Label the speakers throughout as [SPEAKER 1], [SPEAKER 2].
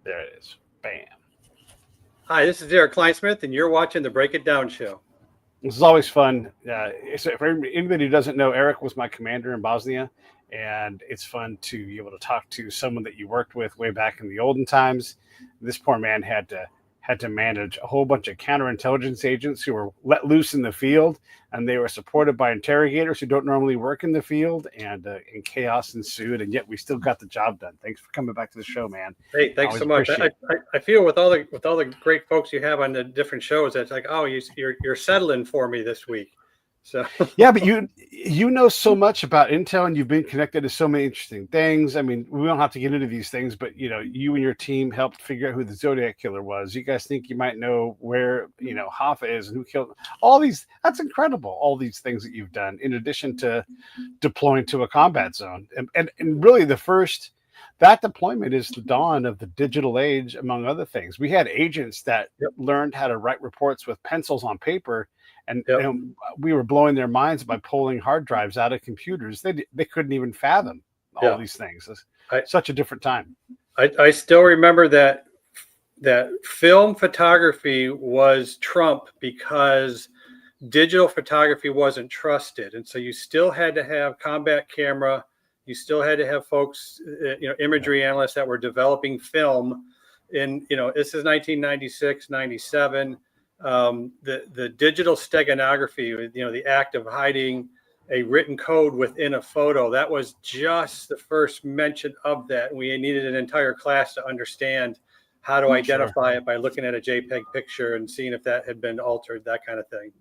[SPEAKER 1] There it is. Bam.
[SPEAKER 2] Hi, this is Erik Kleinsmith, and you're watching the Break It Down Show.
[SPEAKER 1] This is always fun. So for anybody who doesn't know, Erik was my commander in Bosnia, and it's fun to be able to talk to someone that you worked with way back in the olden times. This poor man had to manage a whole bunch of counterintelligence agents who were let loose in the field, and they were supported by interrogators who don't normally work in the field, and chaos ensued, and yet we still got the job done. Thanks for coming back to the show, man.
[SPEAKER 2] Hey, thanks so much. I feel with all the great folks you have on the different shows, it's like, oh, you're settling for me this week. So
[SPEAKER 1] yeah, but you know so much about Intel, and you've been connected to so many interesting things. I mean, we don't have to get into these things, but you and your team helped figure out who the Zodiac killer was. You guys think you might know where Hoffa is and who killed all these. That's incredible. All these things that you've done, in addition to deploying to a combat zone, and really that deployment is the dawn of the digital age, among other things. We had agents that learned how to write reports with pencils on paper, and we were blowing their minds by pulling hard drives out of computers. They couldn't even fathom all these things. It's such a different time.
[SPEAKER 2] I still remember that film photography was Trump because digital photography wasn't trusted, and so you still had to have combat camera. You still had to have folks, imagery analysts that were developing film. In this is 1996, 97. The digital steganography, the act of hiding a written code within a photo, that was just the first mention of that. We needed an entire class to understand how to identify it by looking at a JPEG picture and seeing if that had been altered, that kind of thing.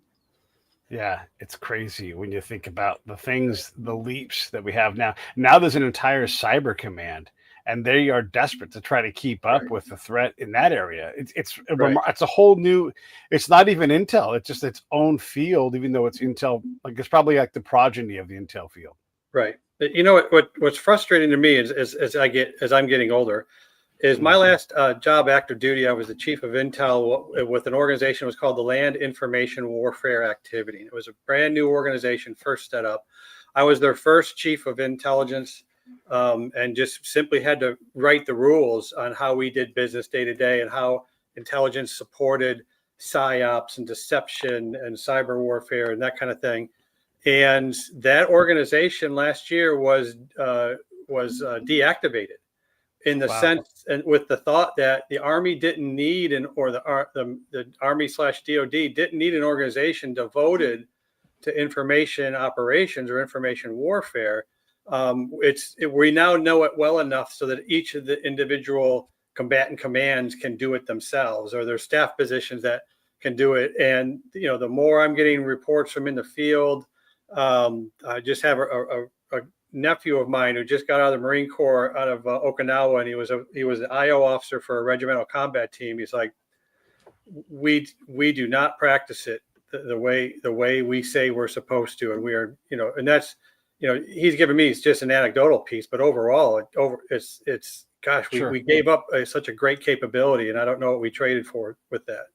[SPEAKER 1] Yeah, it's crazy when you think about the leaps that we have now. Now there's an entire cyber command, and they are desperate to try to keep up with the threat in that area. It's a whole new. It's not even Intel. It's just its own field, even though it's Intel. Like it's probably like the progeny of the Intel field.
[SPEAKER 2] Right. What's frustrating to me is as I'm getting older, is my last job active duty. I was the chief of Intel with an organization that was called the Land Information Warfare Activity. It was a brand new organization, first set up. I was their first chief of intelligence, and just simply had to write the rules on how we did business day to day and how intelligence supported psyops and deception and cyber warfare and that kind of thing. And that organization last year was deactivated. In the sense, and with the thought that the Army didn't need the Army/DOD didn't need an organization devoted to information operations or information warfare. We now know it well enough so that each of the individual combatant commands can do it themselves, or their staff positions that can do it. And the more I'm getting reports from in the field, I just have a nephew of mine who just got out of the Marine Corps out of Okinawa, and he was an IO officer for a regimental combat team. He's like, we do not practice it the way we say we're supposed to, and we are, and that's, he's given me just an anecdotal piece, but overall, it's gosh, we gave up such a great capability, and I don't know what we traded for with that.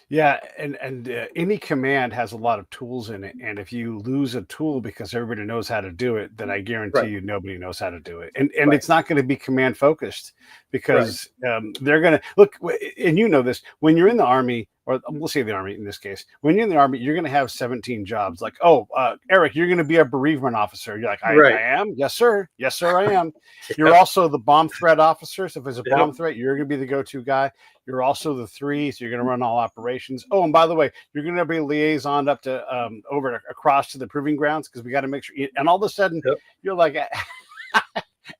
[SPEAKER 1] Yeah, and any command has a lot of tools in it, and if you lose a tool because everybody knows how to do it, then I guarantee you nobody knows how to do it, and it's not going to be command focused because they're going to look. And this, when you're in the Army, or we'll say the Army in this case, when you're in the Army, you're going to have 17 jobs. Like, Erik, you're going to be a bereavement officer. You're like, I am. Yes, sir. Yes, sir, I am. You're also the bomb threat officer. So if there's a bomb threat, you're going to be the go-to guy. You're also the 3, so you're going to run all operations. Oh, and by the way, you're going to be a liaison up to across to the proving grounds because we got to make sure. And all of a sudden, you're like,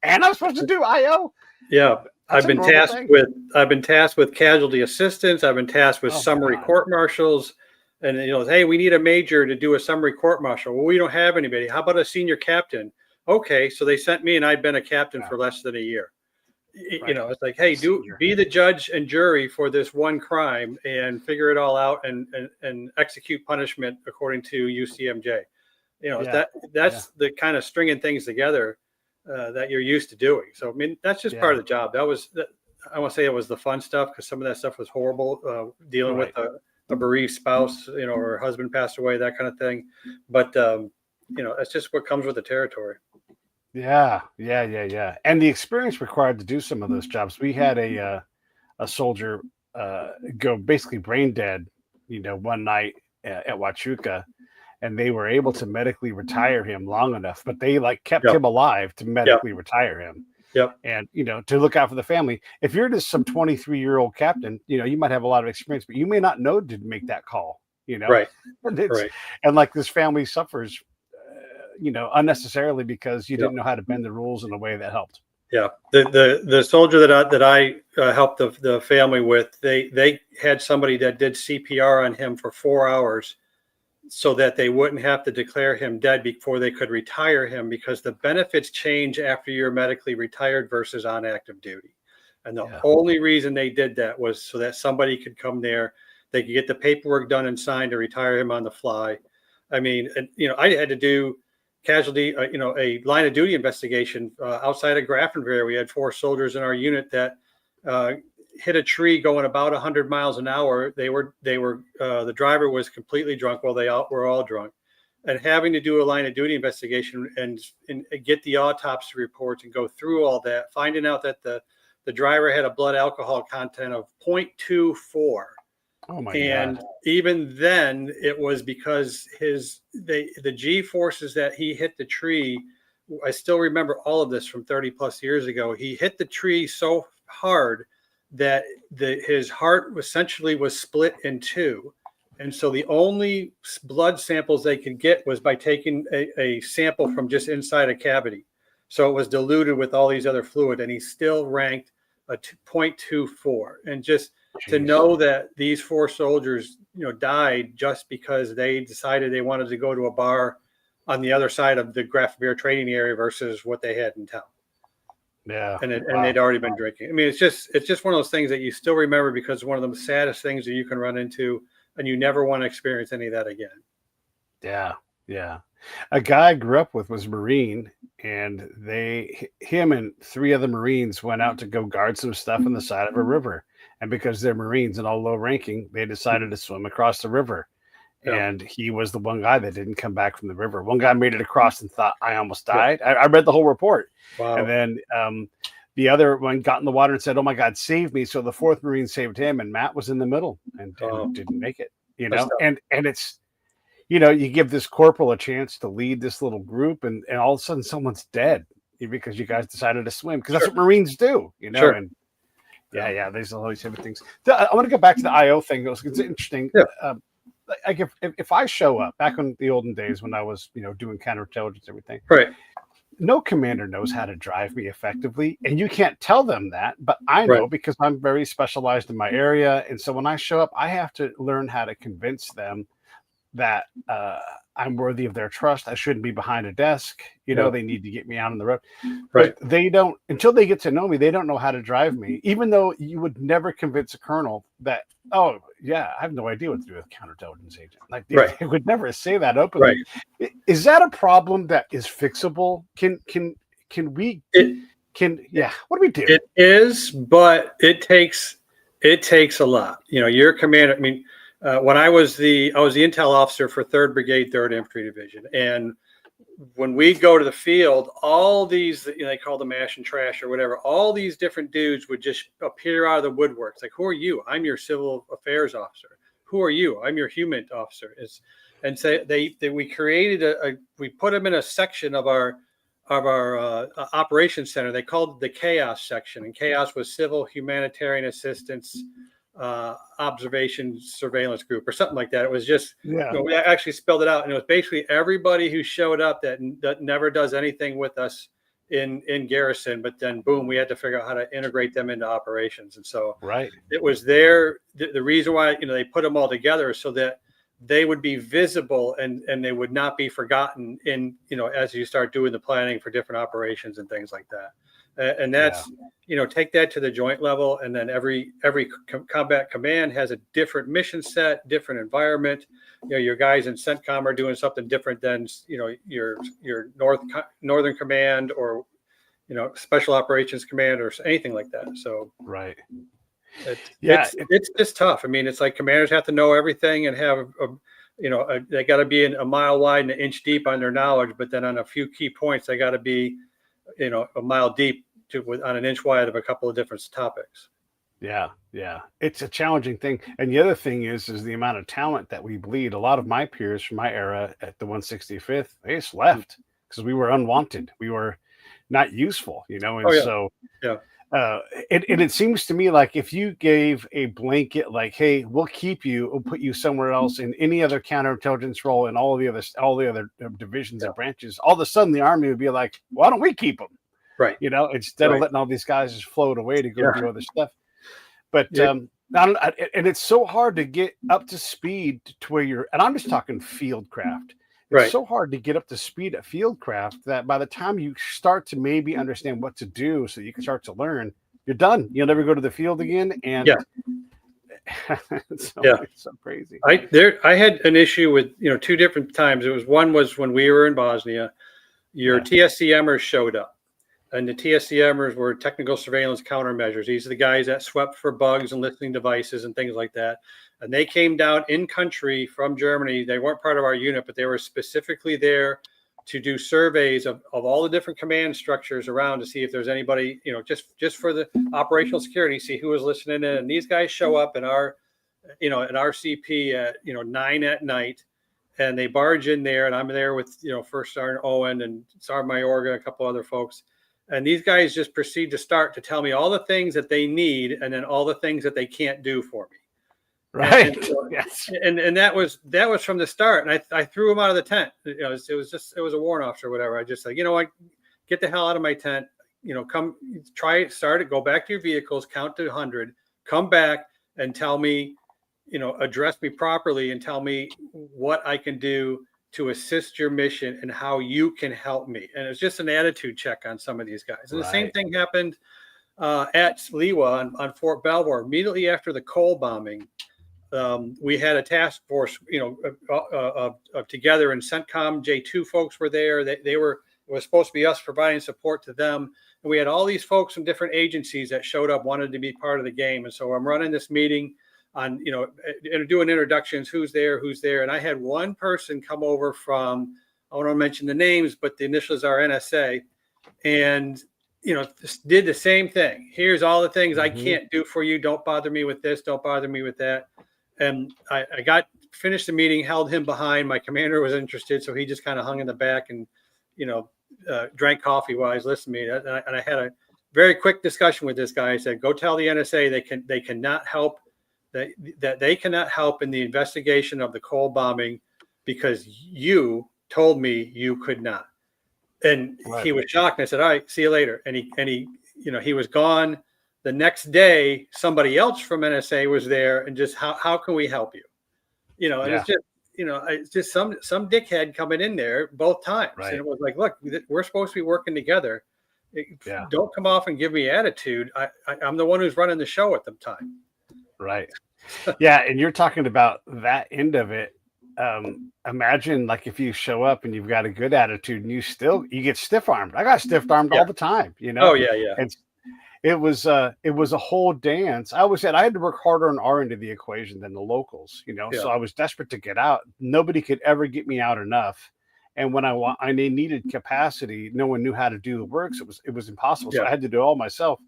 [SPEAKER 1] and I'm supposed to do IO.
[SPEAKER 2] Yeah, I've been tasked with casualty assistance. I've been tasked with summary court martials, and hey, we need a major to do a summary court martial. Well, we don't have anybody. How about a senior captain? Okay, so they sent me, and I'd been a captain for less than a year. It's like, hey, be the judge and jury for this one crime and figure it all out and execute punishment according to UCMJ. That's the kind of stringing things together that you're used to doing. So, I mean, that's just part of the job. I want to say it was the fun stuff because some of that stuff was horrible, dealing with a bereaved spouse, or husband passed away, that kind of thing. But, that's just what comes with the territory.
[SPEAKER 1] Yeah, yeah, yeah, yeah. And the experience required to do some of those jobs. We had a soldier go basically brain dead, one night at Huachuca, and they were able to medically retire him long enough, but they like kept
[SPEAKER 2] Yep.
[SPEAKER 1] him alive to
[SPEAKER 2] Yep.
[SPEAKER 1] medically retire him.
[SPEAKER 2] Yep.
[SPEAKER 1] And to look out for the family. If you're just some 23-year-old captain, you might have a lot of experience, but you may not know to make that call.
[SPEAKER 2] Right.
[SPEAKER 1] And
[SPEAKER 2] Right.
[SPEAKER 1] and like this family suffers, unnecessarily because you
[SPEAKER 2] Yep.
[SPEAKER 1] didn't know how to bend the rules in a way that helped.
[SPEAKER 2] Yeah. The soldier that I helped the family with, they had somebody that did CPR on him for 4 hours so that they wouldn't have to declare him dead before they could retire him, because the benefits change after you're medically retired versus on active duty. And the only reason they did that was so that somebody could come there, they could get the paperwork done and signed to retire him on the fly. I mean, I had to do casualty, a line of duty investigation outside of Graftonville. We had 4 soldiers in our unit that hit a tree going about 100 miles an hour. The driver was completely drunk while they were all drunk, and having to do a line of duty investigation and get the autopsy reports and go through all that, finding out that the driver had a blood alcohol content of 0.24.
[SPEAKER 1] Oh my
[SPEAKER 2] And
[SPEAKER 1] God.
[SPEAKER 2] even then it was because the G forces that he hit the tree. I still remember all of this from 30 plus years ago. He hit the tree so hard that his heart essentially was split in two. And so the only blood samples they could get was by taking a sample from just inside a cavity. So it was diluted with all these other fluid, and he still ranked a 0.24. And just to know that these 4 soldiers, died just because they decided they wanted to go to a bar on the other side of the Graftonville training area versus what they had in town.
[SPEAKER 1] Yeah.
[SPEAKER 2] And they'd already been drinking. I mean, it's just one of those things that you still remember because it's one of the saddest things that you can run into, and you never want to experience any of that again.
[SPEAKER 1] Yeah. Yeah. A guy I grew up with was a Marine, and him and 3 other Marines went out to go guard some stuff on the side of a river. And because they're Marines and all low ranking, they decided to swim across the river.
[SPEAKER 2] Yeah.
[SPEAKER 1] And he was the one guy that didn't come back from the river. One guy made it across and thought, I almost died. I read the whole report.
[SPEAKER 2] Wow.
[SPEAKER 1] And then the other one got in the water and said, oh my God, save me. So the 4th Marine saved him, and Matt was in the middle and didn't make it, and it's, you give this corporal a chance to lead this little group, and all of a sudden someone's dead because you guys decided to swim, because that's what Marines do,
[SPEAKER 2] Sure.
[SPEAKER 1] And there's all these different things. I want to go back to the IO thing. It's interesting.
[SPEAKER 2] Yeah.
[SPEAKER 1] Like if I show up back in the olden days when I was, doing counterintelligence, everything,
[SPEAKER 2] right?
[SPEAKER 1] No commander knows how to drive me effectively, and you can't tell them that, but I know because I'm very specialized in my area. And so when I show up, I have to learn how to convince them that I'm worthy of their trust. I shouldn't be behind a desk. They need to get me out on the road.
[SPEAKER 2] Right.
[SPEAKER 1] But they don't, until they get to know me, they don't know how to drive me, even though you would never convince a colonel that, oh yeah, I have no idea what to do with a counterintelligence agent. Like they would never say that openly. Right. Is that a problem that is fixable? What do we do?
[SPEAKER 2] It is, but it takes a lot. Your commander, I mean, when I was the intel officer for 3rd Brigade, 3rd Infantry Division, and when we go to the field, all these, they call them mash and trash or whatever, all these different dudes would just appear out of the woodwork. It's like, who are you? I'm your civil affairs officer. Who are you? I'm your human officer. And so we created we put them in a section of our operations center. They called it the chaos section, and chaos was civil humanitarian assistance observation surveillance group or something like that. It was just, we actually spelled it out, and it was basically everybody who showed up that never does anything with us in garrison, but then boom, we had to figure out how to integrate them into operations. And so it was the reason why they put them all together so that they would be visible and they would not be forgotten in as you start doing the planning for different operations and things like that. And that's, take that to the joint level. And then every combat command has a different mission set, different environment. Your guys in CENTCOM are doing something different than, your Northern Command or, Special Operations Command or anything like that. So, it's just tough. I mean, it's like commanders have to know everything and have, they got to be a mile wide and an inch deep on their knowledge, but then on a few key points, they got to be a mile deep on an inch wide of a couple of different topics.
[SPEAKER 1] Yeah, yeah, it's a challenging thing. And the other thing is the amount of talent that we bleed. A lot of my peers from my era at the 165th, they just left because we were unwanted. We were not useful, and so
[SPEAKER 2] yeah.
[SPEAKER 1] It seems to me like if you gave a blanket, like, hey, we'll keep you, we'll put you somewhere else in any other counterintelligence role in all the other divisions and branches, all of a sudden the Army would be like, why don't we keep them?
[SPEAKER 2] Right.
[SPEAKER 1] Instead of letting all these guys just float away to go do other stuff. But and it's so hard to get up to speed to where you're, and I'm just talking field craft. It's so hard to get up to speed at field craft that by the time you start to maybe understand what to do so you can start to learn, you're done. You'll never go to the field again. And it's so crazy.
[SPEAKER 2] I had an issue with, two different times. One was when we were in Bosnia, your TSCMers showed up. And the TSCMers were technical surveillance countermeasures. These are the guys that swept for bugs and listening devices and things like that. And they came down in country from Germany. They weren't part of our unit, but they were specifically there to do surveys of all the different command structures around to see if there's anybody, just for the operational security, see who was listening in. And these guys show up in our, at RCP at, 9 at night. And they barge in there. And I'm there with, First Sergeant Owen and Sergeant Mayorga, a couple other folks. And these guys just proceed to tell me all the things that they need and then all the things that they can't do for me.
[SPEAKER 1] Right.
[SPEAKER 2] Yes. And that was from the start. And I threw them out of the tent. It was a warrant officer or whatever. I just said, what, get the hell out of my tent. Come try it, start it, go back to your vehicles, count to 100, come back and tell me, address me properly and tell me what I can do to assist your mission and how you can help me. And it's just an attitude check on some of these guys. And the same thing happened at Liwa on Fort Belvoir. Immediately after the Cole bombing, we had a task force, together, and CENTCOM J2 folks were there. It was supposed to be us providing support to them. And we had all these folks from different agencies that showed up, wanted to be part of the game. And so I'm running this meeting on, doing introductions, who's there. And I had one person come over from, I want to mention the names, but the initials are NSA, and, did the same thing. Here's all the things I can't do for you. Don't bother me with this. Don't bother me with that. And I finished the meeting, held him behind. My commander was interested, so he just kind of hung in the back and, drank coffee while I was listening to me. And I had a very quick discussion with this guy. I said, go tell the NSA they cannot help. That they cannot help in the investigation of the Cole bombing because you told me you could not. And he was shocked. And I said, all right, see you later. And he was gone. The next day, somebody else from NSA was there and just, how can we help you? And it's just, it's just some dickhead coming in there both times. Right. And it was like, look, we're supposed to be working together. Don't come off and give me attitude. I'm the one who's running the show at the time.
[SPEAKER 1] Right. Yeah. And you're talking about that end of it. Imagine like if you show up and you've got a good attitude and you get stiff armed. I got stiff armed all the time,
[SPEAKER 2] Oh yeah. Yeah.
[SPEAKER 1] And it was a whole dance. I always said I had to work harder on our end of the equation than the locals, so I was desperate to get out. Nobody could ever get me out enough. And when I needed capacity, no one knew how to do the work. So it was impossible. So I had to do it all myself.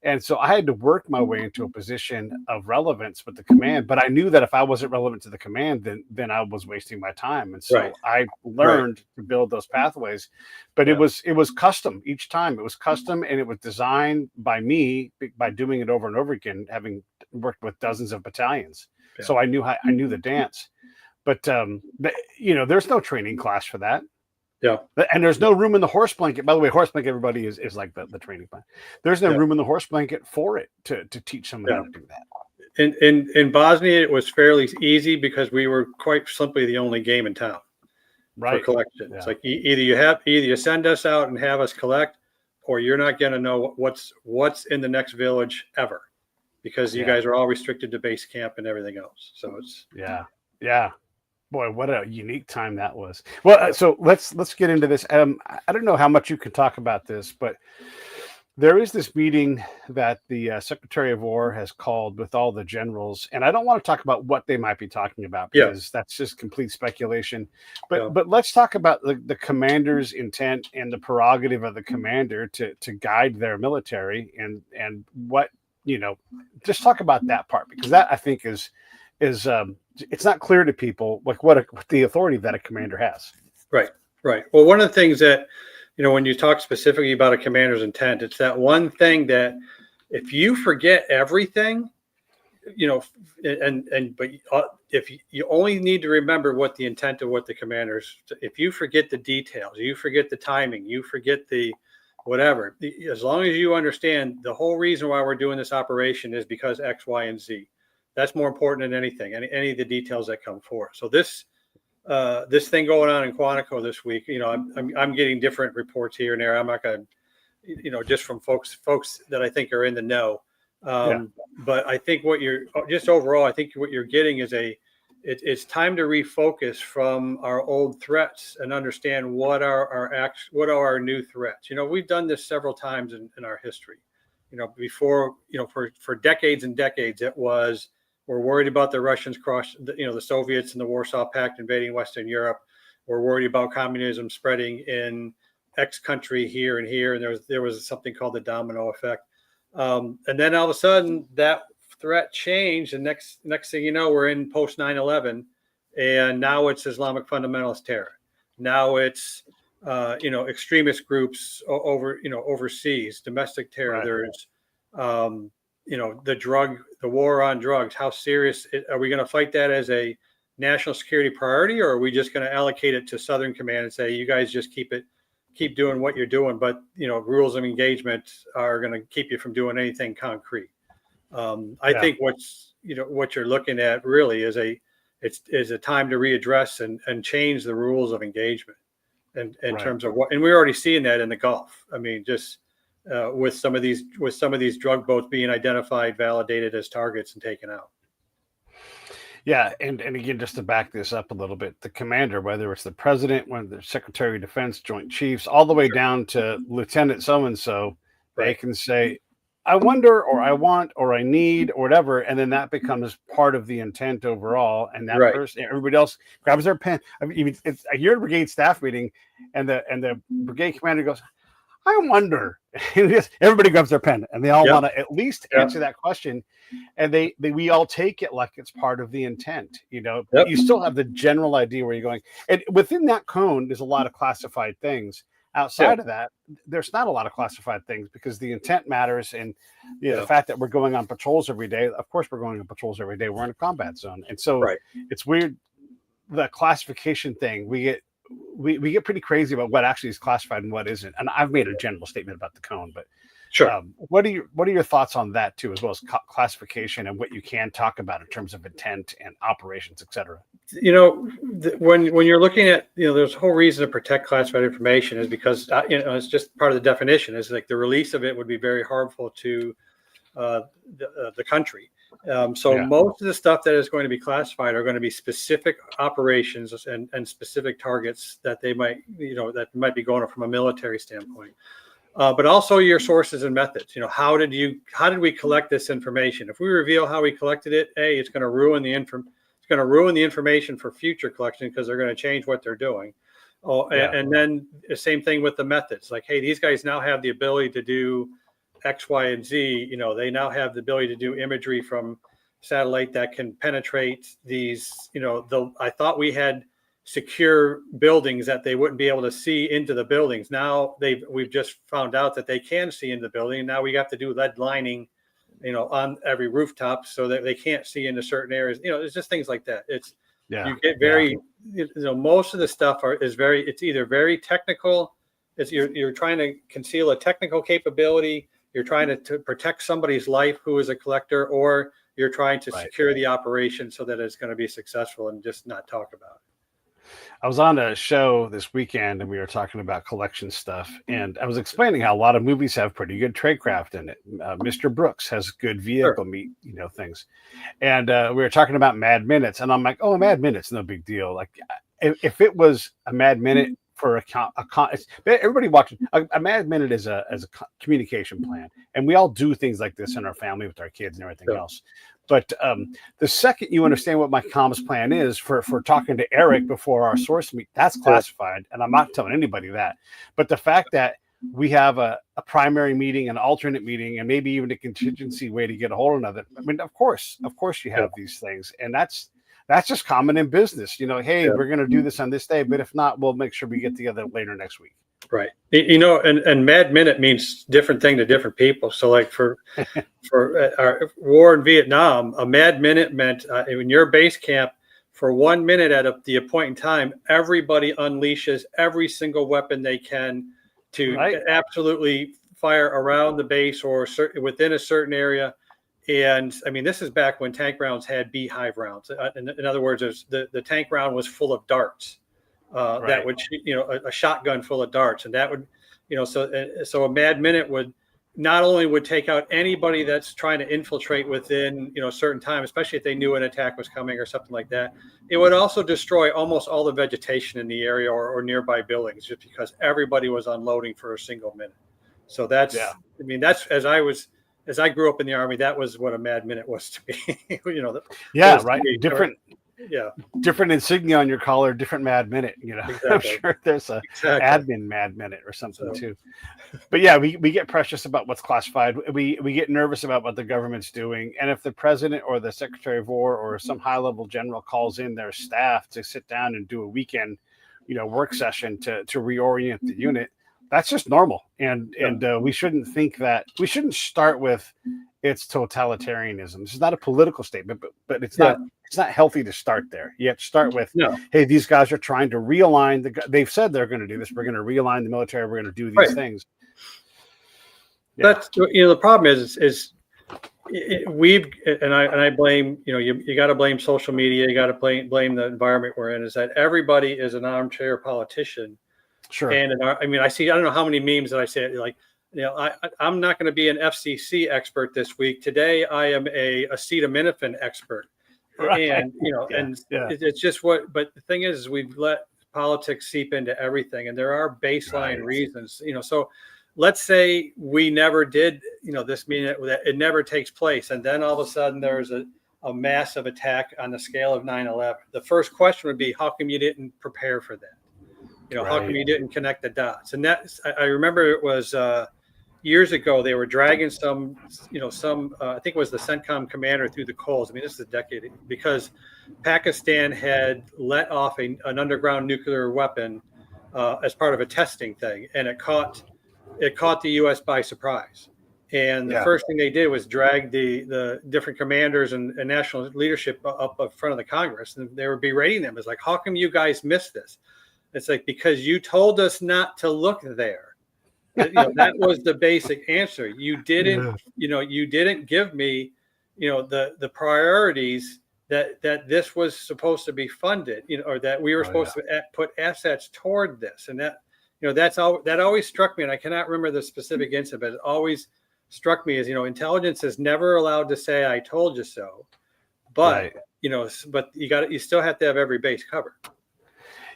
[SPEAKER 1] And so I had to work my way into a position of relevance with the command, but I knew that if I wasn't relevant to the command, then I was wasting my time. And so I learned to build those pathways, but it was custom each time. It was custom, and it was designed by me by doing it over and over again, having worked with dozens of battalions. Yeah. So I knew the dance, but there's no training class for that.
[SPEAKER 2] Yeah.
[SPEAKER 1] And there's no room in the horse blanket. By the way, horse blanket, everybody is like the training plan. There's no room in the horse blanket for it to teach somebody how to do that.
[SPEAKER 2] In Bosnia, it was fairly easy because we were quite simply the only game in town for collection. Yeah. It's like either you send us out and have us collect, or you're not going to know what's in the next village ever, because you guys are all restricted to base camp and everything else. So it's
[SPEAKER 1] yeah. Boy, what a unique time that was. Well, so let's get into this. I don't know how much you can talk about this, but there is this meeting that the Secretary of War has called with all the generals, and I don't want to talk about what they might be talking about
[SPEAKER 2] Yeah.
[SPEAKER 1] because that's just complete speculation.
[SPEAKER 2] Yeah.
[SPEAKER 1] But let's talk about the commander's intent and the prerogative of the commander to guide their military and what, just talk about that part, because that I think is it's not clear to people like what the authority that a commander has.
[SPEAKER 2] Right. Well, one of the things that, when you talk specifically about a commander's intent, it's that one thing that if you forget everything, but if you only need to remember what the intent of what the commanders, if you forget the details, you forget the timing, you forget the whatever, as long as you understand the whole reason why we're doing this operation is because X, Y, and Z. That's more important than anything, any of the details that come forth. So this thing going on in Quantico this week, I'm getting different reports here and there. I'm not going to, just from folks that I think are in the know. But I think what you're getting is it's time to refocus from our old threats and understand what are our new threats. We've done this several times in our history. Before, for decades and decades, it was, we're worried about the Russians the Soviets and the Warsaw Pact invading Western Europe. We're worried about communism spreading in X country here and here. And there was something called the domino effect. And then all of a sudden that threat changed. And next thing you know, we're in post 9/11, and now it's Islamic fundamentalist terror. Now it's, extremist groups overseas, domestic terror.
[SPEAKER 1] Right.
[SPEAKER 2] There's, the war on drugs. How serious are we going to fight that as a national security priority, or are we just going to allocate it to Southern Command and say, you guys just keep doing what you're doing, but rules of engagement are going to keep you from doing anything concrete. I think what you're looking at really is a time to readdress and change the rules of engagement and in terms of what, and we're already seeing that in the Gulf. I mean, just with some of these drug boats being identified, validated as targets and taken out.
[SPEAKER 1] Yeah, and again, just to back this up a little bit, the commander, whether it's the president, one of the Secretary of Defense, Joint Chiefs, all the way down to Lieutenant so-and-so, they can say, I wonder, or I want, or I need, or whatever, and then that becomes part of the intent overall. And that person, everybody else grabs their pen. I mean, you're at a brigade staff meeting, and the brigade commander goes, I wonder. Everybody grabs their pen, and they all want to at least answer that question. And we all take it like it's part of the intent. You still have the general idea where you're going. And within that cone, there's a lot of classified things. Outside of that, there's not a lot of classified things because the intent matters. And the fact that we're going on patrols every day, of course, we're going on patrols every day. We're in a combat zone. And so it's weird. The classification thing, we get pretty crazy about what actually is classified and what isn't. And I've made a general statement about the cone, but what are your thoughts on that too, as well as classification and what you can talk about in terms of intent and operations, et cetera?
[SPEAKER 2] When you're looking at, there's a whole reason to protect classified information is because, it's just part of the definition is like the release of it would be very harmful to the country. Most of the stuff that is going to be classified are going to be specific operations and specific targets that they might, that might be going from a military standpoint. But also your sources and methods. How did we collect this information? If we reveal how we collected it, it's going to ruin the information for future collection because they're going to change what they're doing. And then the same thing with the methods. Like, hey, these guys now have the ability to do X, Y, and Z. They now have the ability to do imagery from satellite that can penetrate these. I thought we had secure buildings that they wouldn't be able to see into the buildings. Now we've just found out that they can see into the building. Now we have to do lead lining, on every rooftop so that they can't see into certain areas. It's just things like that. You get very, most of the stuff it's either very technical. You're trying to conceal a technical capability. You're trying to protect somebody's life who is a collector, or you're trying to secure the operation so that it's going to be successful and just not talk about it.
[SPEAKER 1] I was on a show this weekend and we were talking about collection stuff, and I was explaining how a lot of movies have pretty good tradecraft in it. Mr. Brooks has good vehicle meat, things. And we were talking about Mad Minutes, and I'm like, oh, Mad Minutes, no big deal. Like if it was a Mad Minute for everybody watching. A Mad Minute is a communication plan, and we all do things like this in our family with our kids and everything else. But the second you understand what my comms plan is for talking to Erik before our source meet, that's classified, and I'm not telling anybody that. But the fact that we have a primary meeting, an alternate meeting, and maybe even a contingency way to get a hold of it. I mean, of course you have these things, and that's just common in business. Hey, we're going to do this on this day, but if not, we'll make sure we get together later next week.
[SPEAKER 2] Right. And Mad Minute means different thing to different people. So like for our war in Vietnam, a Mad Minute meant in your base camp, for 1 minute at the appointed time, everybody unleashes every single weapon they can to absolutely fire around the base or within a certain area. And I mean, this is back when tank rounds had beehive rounds. In other words, the tank round was full of darts. That would, a shotgun full of darts, and that would, so a Mad Minute would not only would take out anybody that's trying to infiltrate within, a certain time, especially if they knew an attack was coming or something like that. It would also destroy almost all the vegetation in the area or nearby buildings, just because everybody was unloading for a single minute. So that's, I mean, that's as I grew up in the Army, that was what a Mad Minute was to me.
[SPEAKER 1] Different insignia on your collar, different Mad Minute. Exactly. I'm sure there's a admin Mad Minute or something too. But yeah, we get precious about what's classified. We get nervous about what the government's doing, and if the president or the Secretary of War or some high level general calls in their staff to sit down and do a weekend, work session to reorient the unit, that's just normal. And we shouldn't think that we shouldn't start with it's totalitarianism. This is not a political statement, but it's not. It's not healthy to start there. You have to start with, hey, these guys are trying to realign. They've said they're going to do this. We're going to realign the military. We're going to do these things.
[SPEAKER 2] Yeah. That's the problem is I blame you got to blame social media. You got to blame the environment we're in. Is that everybody is an armchair politician.
[SPEAKER 1] Sure.
[SPEAKER 2] And I don't know how many memes that I say like. I'm not going to be an FCC expert this week. Today, I am a acetaminophen expert. And it's just but the thing is we've let politics seep into everything, and there are baseline reasons, so let's say we never did, this meeting, it never takes place, and then all of a sudden there's a massive attack on the scale of 9/11. The first question would be, how come you didn't prepare for that? How come you didn't connect the dots? And I remember it was years ago, they were dragging some I think it was the CENTCOM commander through the coals. I mean, this is a decade, because Pakistan had let off an underground nuclear weapon as part of a testing thing, and it caught the U.S. by surprise. And the first thing they did was drag the different commanders and national leadership up in front of the Congress, and they were berating them. It's like, how come you guys missed this? It's like, because you told us not to look there. That was the basic answer. You didn't give me, the priorities that this was supposed to be funded, or that we were supposed to put assets toward this. And that, that always struck me. And I cannot remember the specific incident, but it always struck me as, intelligence is never allowed to say, I told you so, but, but you still have to have every base covered.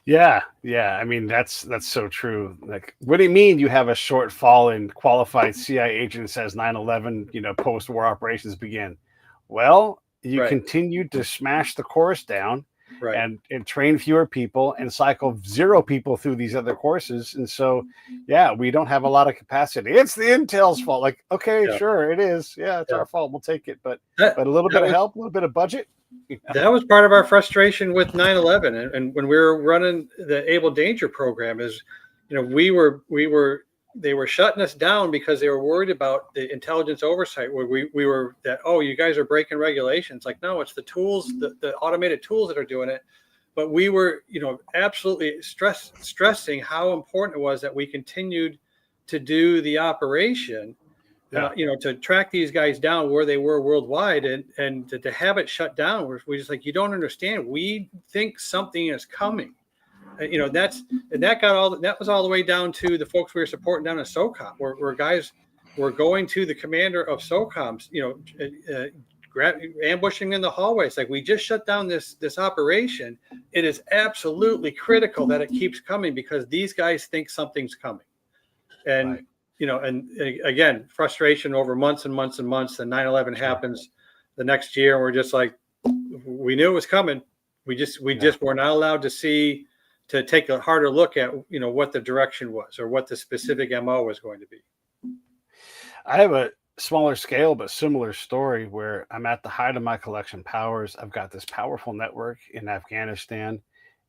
[SPEAKER 1] Yeah. I mean, that's so true. Like, what do you mean you have a shortfall in qualified CIA agents as 9/11, post-war operations begin? Well, you continued to smash the course down, and train fewer people and cycle 0 people through these other courses. And so, we don't have a lot of capacity. It's the intel's fault. Like, okay, sure, it is. Yeah, it's our fault. We'll take it. But a little bit of help, a little bit of budget.
[SPEAKER 2] That was part of our frustration with 9/11, and when we were running the Able Danger program, is they were shutting us down because they were worried about the intelligence oversight, where we were that, oh, you guys are breaking regulations. Like, no, it's the tools, the automated tools that are doing it. But we were absolutely stressing how important it was that we continued to do the operation. To track these guys down where they were worldwide, and to have it shut down, we just like, you don't understand. We think something is coming. That was all the way down to the folks we were supporting down in SOCOM, where guys were going to the commander of SOCOMs, ambushing in the hallway. It's like, we just shut down this operation. It is absolutely critical that it keeps coming because these guys think something's coming. And
[SPEAKER 1] Right.
[SPEAKER 2] and again, frustration over months and months and months. And 9/11 happens the next year, and we're just like, we knew it was coming. We just were not allowed to take a harder look at what the direction was or what the specific MO was going to be.
[SPEAKER 1] I have a smaller scale but similar story where I'm at the height of my collection powers. I've got this powerful network in Afghanistan.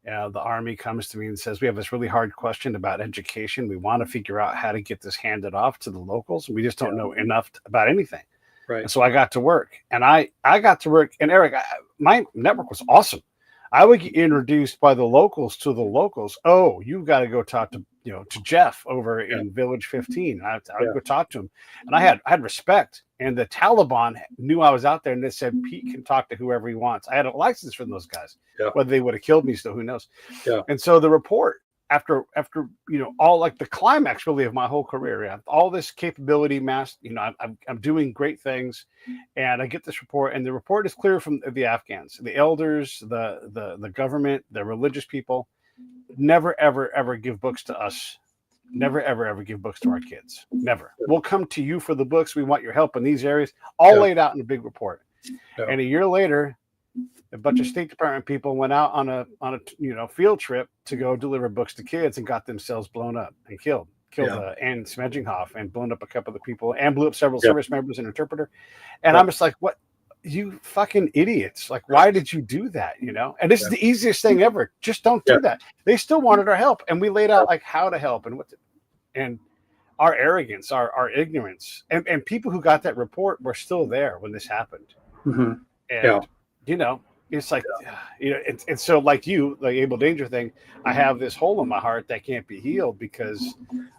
[SPEAKER 1] The Army comes to me and says, we have this really hard question about education. We want to figure out how to get this handed off to the locals. We just don't know enough about anything.
[SPEAKER 2] Right.
[SPEAKER 1] And so I got to work, and I got to work. And Eric, my network was awesome. I would get introduced by the locals to the locals. Oh, you've got to go talk to to Jeff over in Village 15. I would go talk to him, and I had respect. And the Taliban knew I was out there, and they said Pete can talk to whoever he wants. I had a license from those guys. Whether they would have killed me, still who knows. And so the report after all, like, the climax really of my whole career, all this capability mass, I'm doing great things, and I get this report, and the report is clear from the Afghans, the elders, the government, the religious people. Never ever give books to us. Never ever give books to our kids. Never. We'll come to you for the books. We want your help in these areas. All laid out in a big report. And a year later, a bunch of State Department people went out on a field trip to go deliver books to kids and got themselves blown up and killed. Ann Smedjinghoff, and blown up a couple of the people, and blew up several service members and interpreter. And I'm just like, what? You fucking idiots. Like, why did you do that? And this is the easiest thing ever. Just don't do that. They still wanted our help, and we laid out like how to help and and our arrogance, our ignorance, and people who got that report were still there when this happened. And it's like, and so, like you, the Able Danger thing, I have this hole in my heart that can't be healed because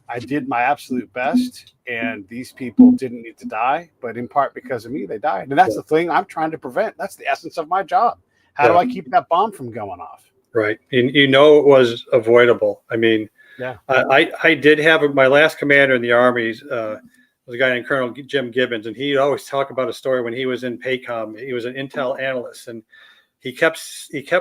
[SPEAKER 1] I did my absolute best, and these people didn't need to die, but in part because of me, they died. And that's the thing I'm trying to prevent. That's the essence of my job. How do I keep that bomb from going off?
[SPEAKER 2] Right. It was avoidable. I mean, I did have my last commander in the Army was a guy named Colonel Jim Gibbons, and he'd always talk about a story when he was in PACOM. He was an intel analyst, and he kept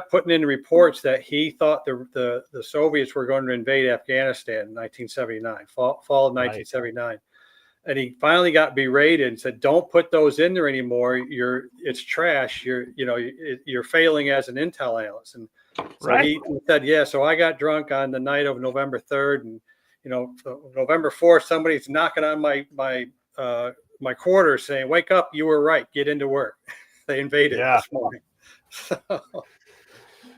[SPEAKER 2] putting in reports that he thought the Soviets were going to invade Afghanistan in 1979, fall of 1979. And he finally got berated and said, "Don't put those in there anymore. It's trash. You're failing as an intel analyst." And so he said, so I got drunk on the night of November 3rd, and November 4th, somebody's knocking on my quarters saying, "Wake up, you were right. Get into work." They invaded this morning. So,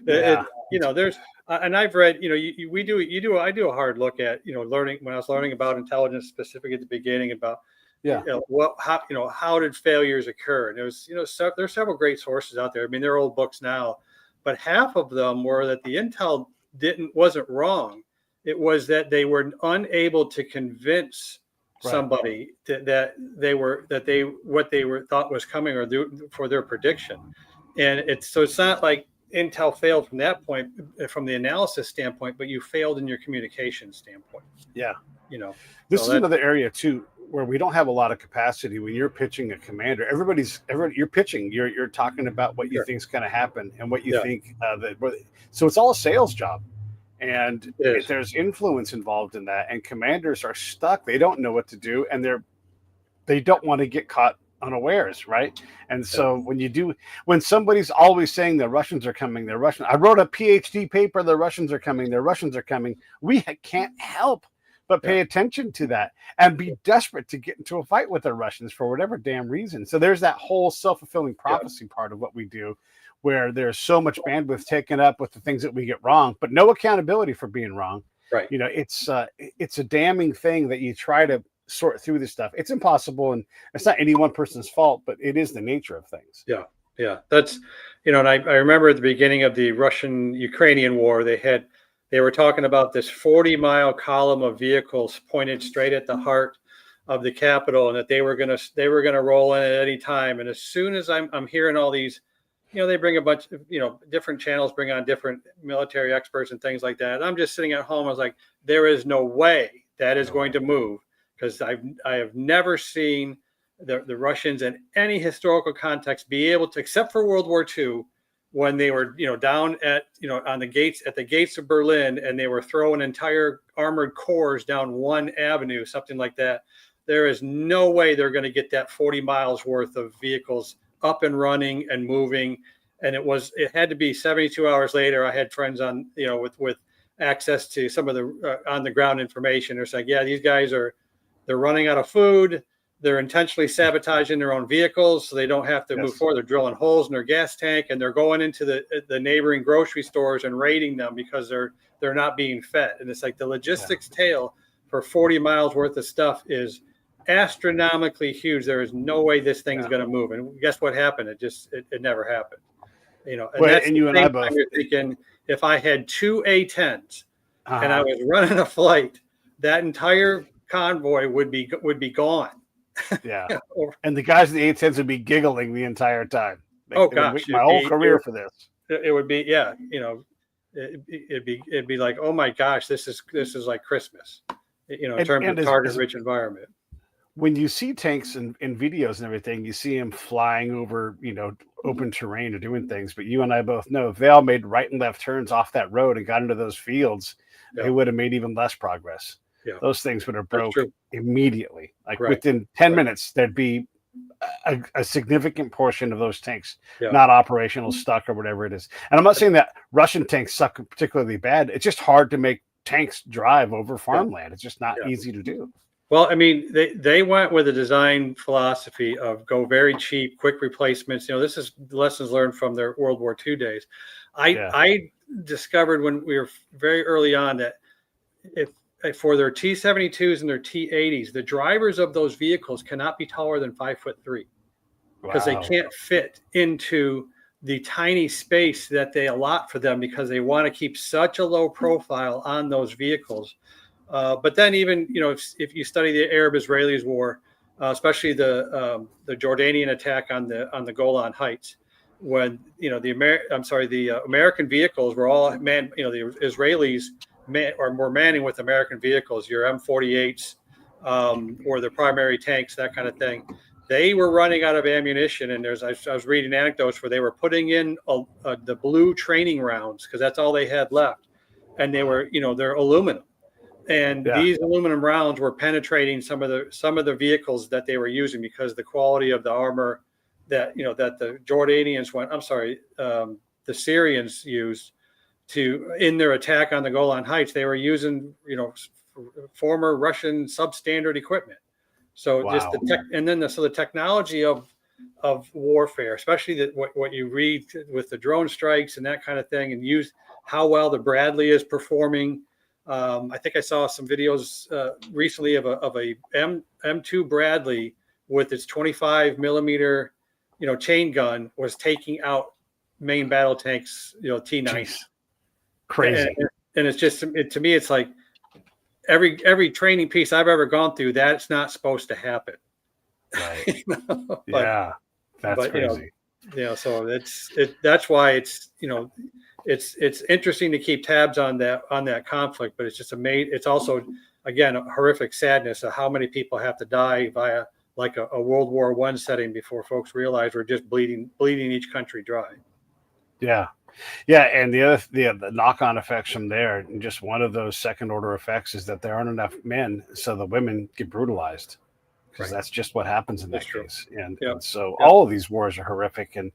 [SPEAKER 2] there's, and I've read, I do a hard look at, learning, when I was learning about intelligence specific at the beginning about, how did failures occur? And there's several great sources out there. I mean, they're old books now, but half of them were that the intel wasn't wrong. It was that they were unable to convince somebody that what they thought was coming or for their prediction. And it's not like intel failed from that point, from the analysis standpoint, but you failed in your communication standpoint.
[SPEAKER 1] This is another area too where we don't have a lot of capacity. When you're pitching a commander, you're pitching, you're talking about what you think is going to happen and what you think so it's all a sales job, and there's influence involved in that, and commanders are stuck. They don't know what to do, and they don't want to get caught unawares, right? And so when somebody's always saying the Russians are coming, I wrote a PhD paper, the Russians are coming, we can't help but pay attention to that and be desperate to get into a fight with the Russians for whatever damn reason. So there's that whole self-fulfilling prophecy part of what we do, where there's so much bandwidth taken up with the things that we get wrong, but no accountability for being wrong. It's a damning thing that you try to sort through this stuff. It's impossible, and it's not any one person's fault, but it is the nature of things.
[SPEAKER 2] That's and I remember at the beginning of the Russian-Ukrainian war, they were talking about this 40-mile column of vehicles pointed straight at the heart of the Capitol, and that they were going to roll in at any time. And as soon as I'm hearing all these, they bring a bunch of different channels, bring on different military experts and things like that, and I'm just sitting at home. I was like, there is no way that is going to move. Because I have never seen the Russians in any historical context be able to, except for World War II, when they were, down at, on the gates, at the gates of Berlin, and they were throwing entire armored corps down one avenue, something like that. There is no way they're going to get that 40 miles worth of vehicles up and running and moving. And it had to be 72 hours later. I had friends on, with access to some of the on the ground information. It's like, yeah, these guys they're running out of food. They're intentionally sabotaging their own vehicles so they don't have to move forward. They're drilling holes in their gas tank, and they're going into the neighboring grocery stores and raiding them because they're not being fed. And it's like the logistics tail for 40 miles worth of stuff is astronomically huge. There is no way this thing's going to move. And guess what happened? It never happened. And that's
[SPEAKER 1] and you and I both.
[SPEAKER 2] You're thinking, if I had two A-10s and I was running a flight, that entire convoy would be gone.
[SPEAKER 3] Yeah. And the guys in the A-10s would be giggling the entire time.
[SPEAKER 2] Oh gosh,
[SPEAKER 3] my whole career for this.
[SPEAKER 2] It would be, it'd be like, oh my gosh, this is like Christmas, in terms of target-rich environment.
[SPEAKER 3] When you see tanks in videos and everything, you see them flying over, open terrain or doing things. But you and I both know if they all made right and left turns off that road and got into those fields, they would have made even less progress. Yeah. Those things would have broke immediately. Like within 10 minutes, there'd be a significant portion of those tanks not operational, stuck, or whatever it is. And I'm not saying that Russian tanks suck particularly bad. It's just hard to make tanks drive over farmland. It's just not easy to do.
[SPEAKER 2] Well, I mean, they went with a design philosophy of go very cheap, quick replacements. This is lessons learned from their World War II days. I discovered when we were very early on that if for their T-72s and their T-80s, the drivers of those vehicles cannot be taller than 5'3" because they can't fit into the tiny space that they allot for them because they want to keep such a low profile on those vehicles. But then even, if you study the Arab-Israelis war, especially the Jordanian attack on the Golan Heights, when, the American vehicles were all manned, the Israelis were manning with American vehicles, your M48s, or the primary tanks, that kind of thing. They were running out of ammunition, and I was reading anecdotes where they were putting in the blue training rounds because that's all they had left, and they were, they're aluminum, and these aluminum rounds were penetrating some of the vehicles that they were using because the quality of the armor that the Jordanians the Syrians used in their attack on the Golan Heights. They were using former Russian substandard equipment. So just the technology of warfare, especially what you read with the drone strikes and that kind of thing, and use how well the Bradley is performing. I think I saw some videos recently of a M2 Bradley with its 25 millimeter, chain gun was taking out main battle tanks, T9s.
[SPEAKER 3] Crazy.
[SPEAKER 2] And it's just, to me, it's like every training piece I've ever gone through, that's not supposed to happen.
[SPEAKER 3] Right. That's crazy.
[SPEAKER 2] So that's why it's interesting to keep tabs on that conflict, but it's just it's also, again, a horrific sadness of how many people have to die via like a World War I setting before folks realize we're just bleeding each country dry.
[SPEAKER 3] Yeah. Yeah, and the knock-on effects from there, and just one of those second-order effects is that there aren't enough men, so the women get brutalized, because that's just what happens in that case. And so all of these wars are horrific, and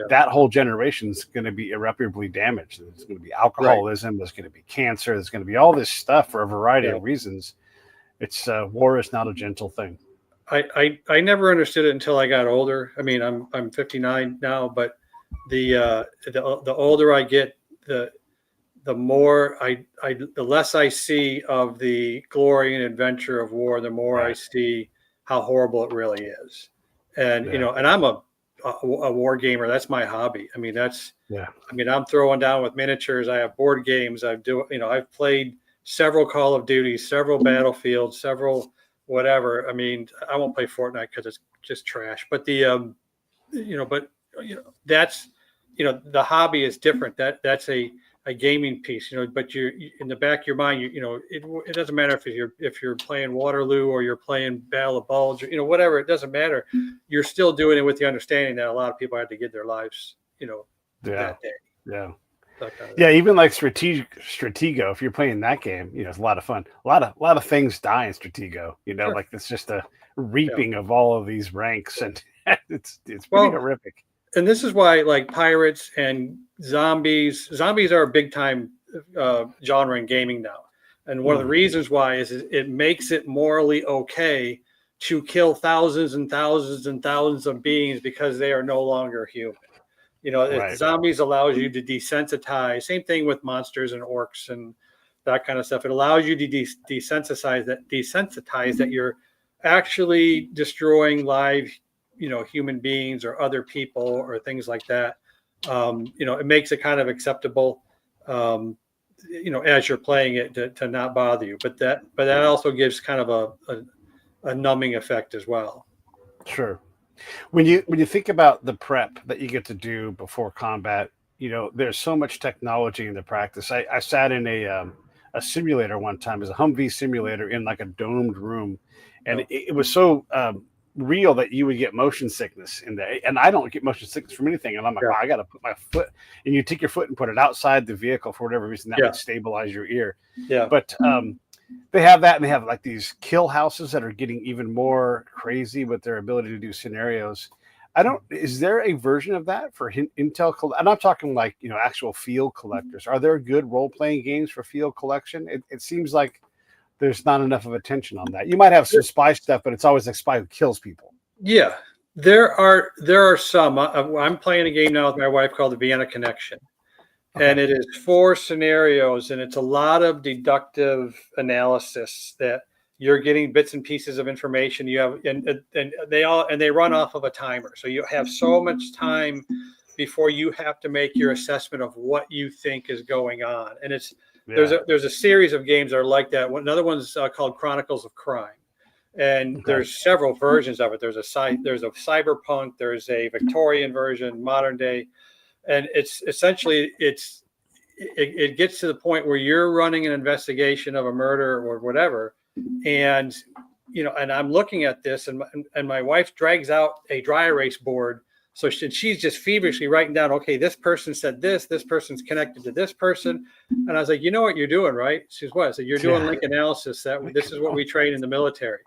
[SPEAKER 3] that whole generation is going to be irreparably damaged. There's going to be alcoholism, there's going to be cancer, there's going to be all this stuff for a variety of reasons. It's war is not a gentle thing.
[SPEAKER 2] I never understood it until I got older. I mean, I'm 59 now, but the older I get, the more the less I see of the glory and adventure of war, the more I see how horrible it really is. And and I'm a war gamer. That's my hobby. I mean, I'm throwing down with miniatures. I have board games. I've played several Call of Duty, several Battlefield, several whatever. I mean, I won't play Fortnite because it's just trash. But that's the hobby is different. That's a a gaming piece, but you're in the back of your mind, it doesn't matter if you're playing Waterloo or you're playing Battle of Bulge, or, whatever, it doesn't matter. You're still doing it with the understanding that a lot of people had to give their lives, that day.
[SPEAKER 1] Yeah.
[SPEAKER 2] Kind of
[SPEAKER 1] even like Stratego, if you're playing that game, it's a lot of fun. A lot of things die in Stratego,
[SPEAKER 2] Sure.
[SPEAKER 1] like it's just a reaping of all of these ranks, and it's pretty horrific.
[SPEAKER 2] And this is why, like, pirates and zombies are a big time genre in gaming now. And one of the reasons why is it makes it morally okay to kill thousands and thousands and thousands of beings because they are no longer human. Right. Zombies allows you to desensitize. Same thing with monsters and orcs and that kind of stuff. It allows you to desensitize that you're actually destroying live, human beings or other people or things like that. It makes it kind of acceptable, as you're playing it to not bother you. But that also gives kind of a numbing effect as well.
[SPEAKER 1] Sure. When you think about the prep that you get to do before combat, there's so much technology in the practice. I sat in a simulator one time, as a Humvee simulator, in like a domed room, and it was so real that you would get motion sickness in there. And I don't get motion sickness from anything. And I'm like, wow, I got to put my foot, and you take your foot and put it outside the vehicle for whatever reason that would stabilize your ear.
[SPEAKER 2] Yeah.
[SPEAKER 1] But they have that, and they have like these kill houses that are getting even more crazy with their ability to do scenarios. Is there a version of that for Intel? And I'm talking like, actual field collectors. Are there good role-playing games for field collection? It seems like there's not enough of attention on that. You might have some spy stuff, but it's always like spy who kills people.
[SPEAKER 2] Yeah, there are some. I'm playing a game now with my wife called the Vienna Connection. Okay. And it is 4 scenarios, and it's a lot of deductive analysis that you're getting bits and pieces of information. You have, and they run off of a timer. So you have so much time before you have to make your assessment of what you think is going on. And there's a series of games that are like that. Another one's called Chronicles of Crime, and there's several versions of it. There's a cyberpunk, there's a Victorian version, modern day. And it's essentially it gets to the point where you're running an investigation of a murder or whatever, and and I'm looking at this, and my wife drags out a dry erase board, so she's just feverishly writing down, okay, this person said this person's connected to this person, and I was like, you know what you're doing, right? She says, what? I said, you're doing link analysis. This is what we train in the military.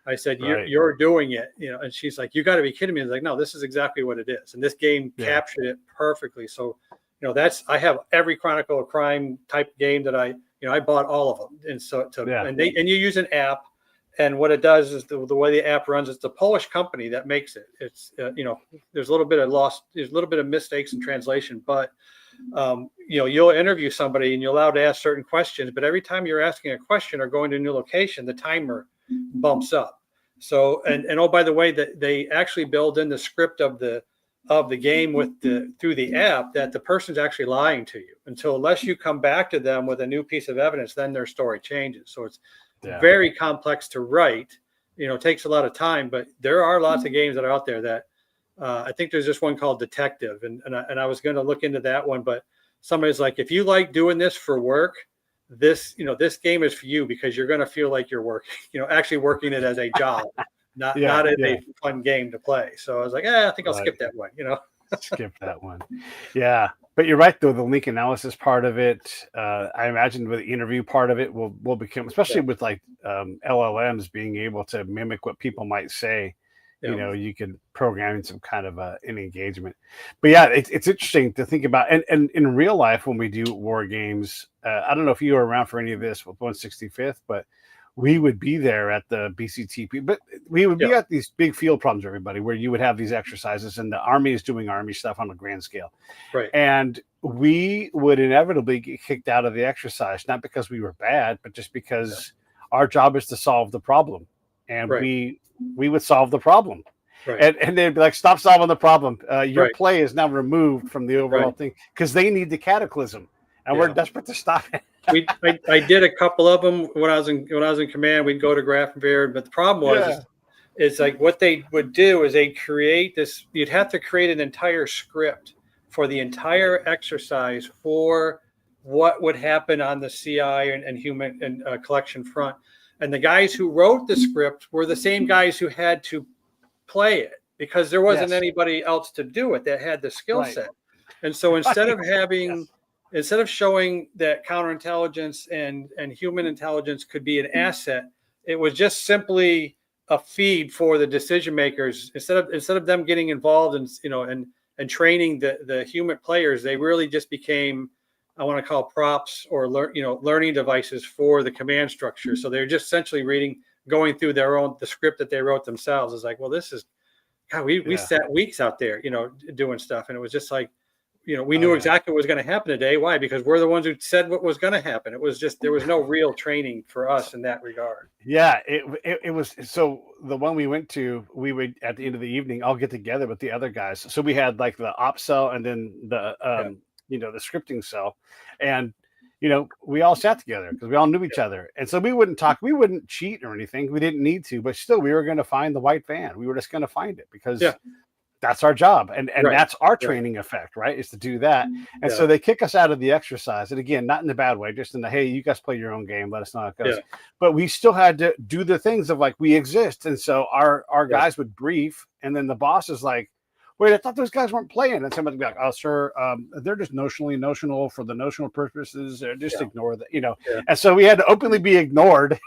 [SPEAKER 2] I said, you're doing it, and she's like, you got to be kidding me. I was like, no, this is exactly what it is. And this game captured it perfectly. So, I have every Chronicle of Crime type game that I bought all of them. And so, and you use an app, and what it does is the way the app runs, it's a Polish company that makes it. It's, there's a little bit of mistakes in translation, but, you'll interview somebody and you're allowed to ask certain questions, but every time you're asking a question or going to a new location, the timer bumps up. So, and oh, by the way, that they actually build in the script of the game through the app, that the person's actually lying to you unless you come back to them with a new piece of evidence, then their story changes. So it's very complex to write. It takes a lot of time, but there are lots of games that are out there that I think there's just one called Detective, and I was going to look into that one, but somebody's like, if you like doing this for work, this game is for you, because you're going to feel like you're working, actually working it as a job, not as a fun game to play. So I was like, I think I'll skip that one,
[SPEAKER 1] Skip that one. Yeah. But you're right, though, the link analysis part of it, I imagine with the interview part of it will become, especially with like LLMs being able to mimic what people might say. You can program in some kind of an engagement. But it's interesting to think about. And in real life, when we do war games, I don't know if you were around for any of this with 165th, but we would be there at the BCTP, but we would be at these big field problems, everybody, where you would have these exercises, and the Army is doing Army stuff on a grand scale.
[SPEAKER 2] Right.
[SPEAKER 1] And we would inevitably get kicked out of the exercise, not because we were bad, but just because our job is to solve the problem. And we would solve the problem. Right. And they'd be like, stop solving the problem. Your play is now removed from the overall thing, because they need the cataclysm, and we're desperate to stop it.
[SPEAKER 2] I did a couple of them when I was in command. We'd go to Grafenwehr, but the problem was is like what they would do is they'd create this. You'd have to create an entire script for the entire exercise for what would happen on the CI and human and collection front. And the guys who wrote the script were the same guys who had to play it, because there wasn't anybody else to do it that had the skill set. And so instead of having, instead of showing that counterintelligence and human intelligence could be an asset, it was just simply a feed for the decision makers. Instead of them getting involved and training the human players, they really just became, I want to call, props or learning devices for the command structure. So they're just essentially going through the script that they wrote themselves. It's like, well, this is, God, we sat weeks out there, doing stuff. And it was just like, we knew exactly what was going to happen today. Why? Because we're the ones who said what was going to happen. It was just, there was no real training for us in that regard.
[SPEAKER 1] Yeah, it was. So the one we went to, we would, at the end of the evening, all get together with the other guys. So we had like the op cell and then the, the scripting cell. And, we all sat together because we all knew each other. And so we wouldn't talk, we wouldn't cheat or anything. We didn't need to, but still we were going to find the white van. We were just going to find it because that's our job. And that's our training effect, right? Is to do that. And so they kick us out of the exercise. And again, not in the bad way, just in the, hey, you guys play your own game. Let us know how it goes. But we still had to do the things of like, we exist. And so our guys would brief. And then the boss is like, wait, I thought those guys weren't playing. And somebody would be like, oh, sir, they're just notional for the notional purposes. Just ignore that, And so we had to openly be ignored.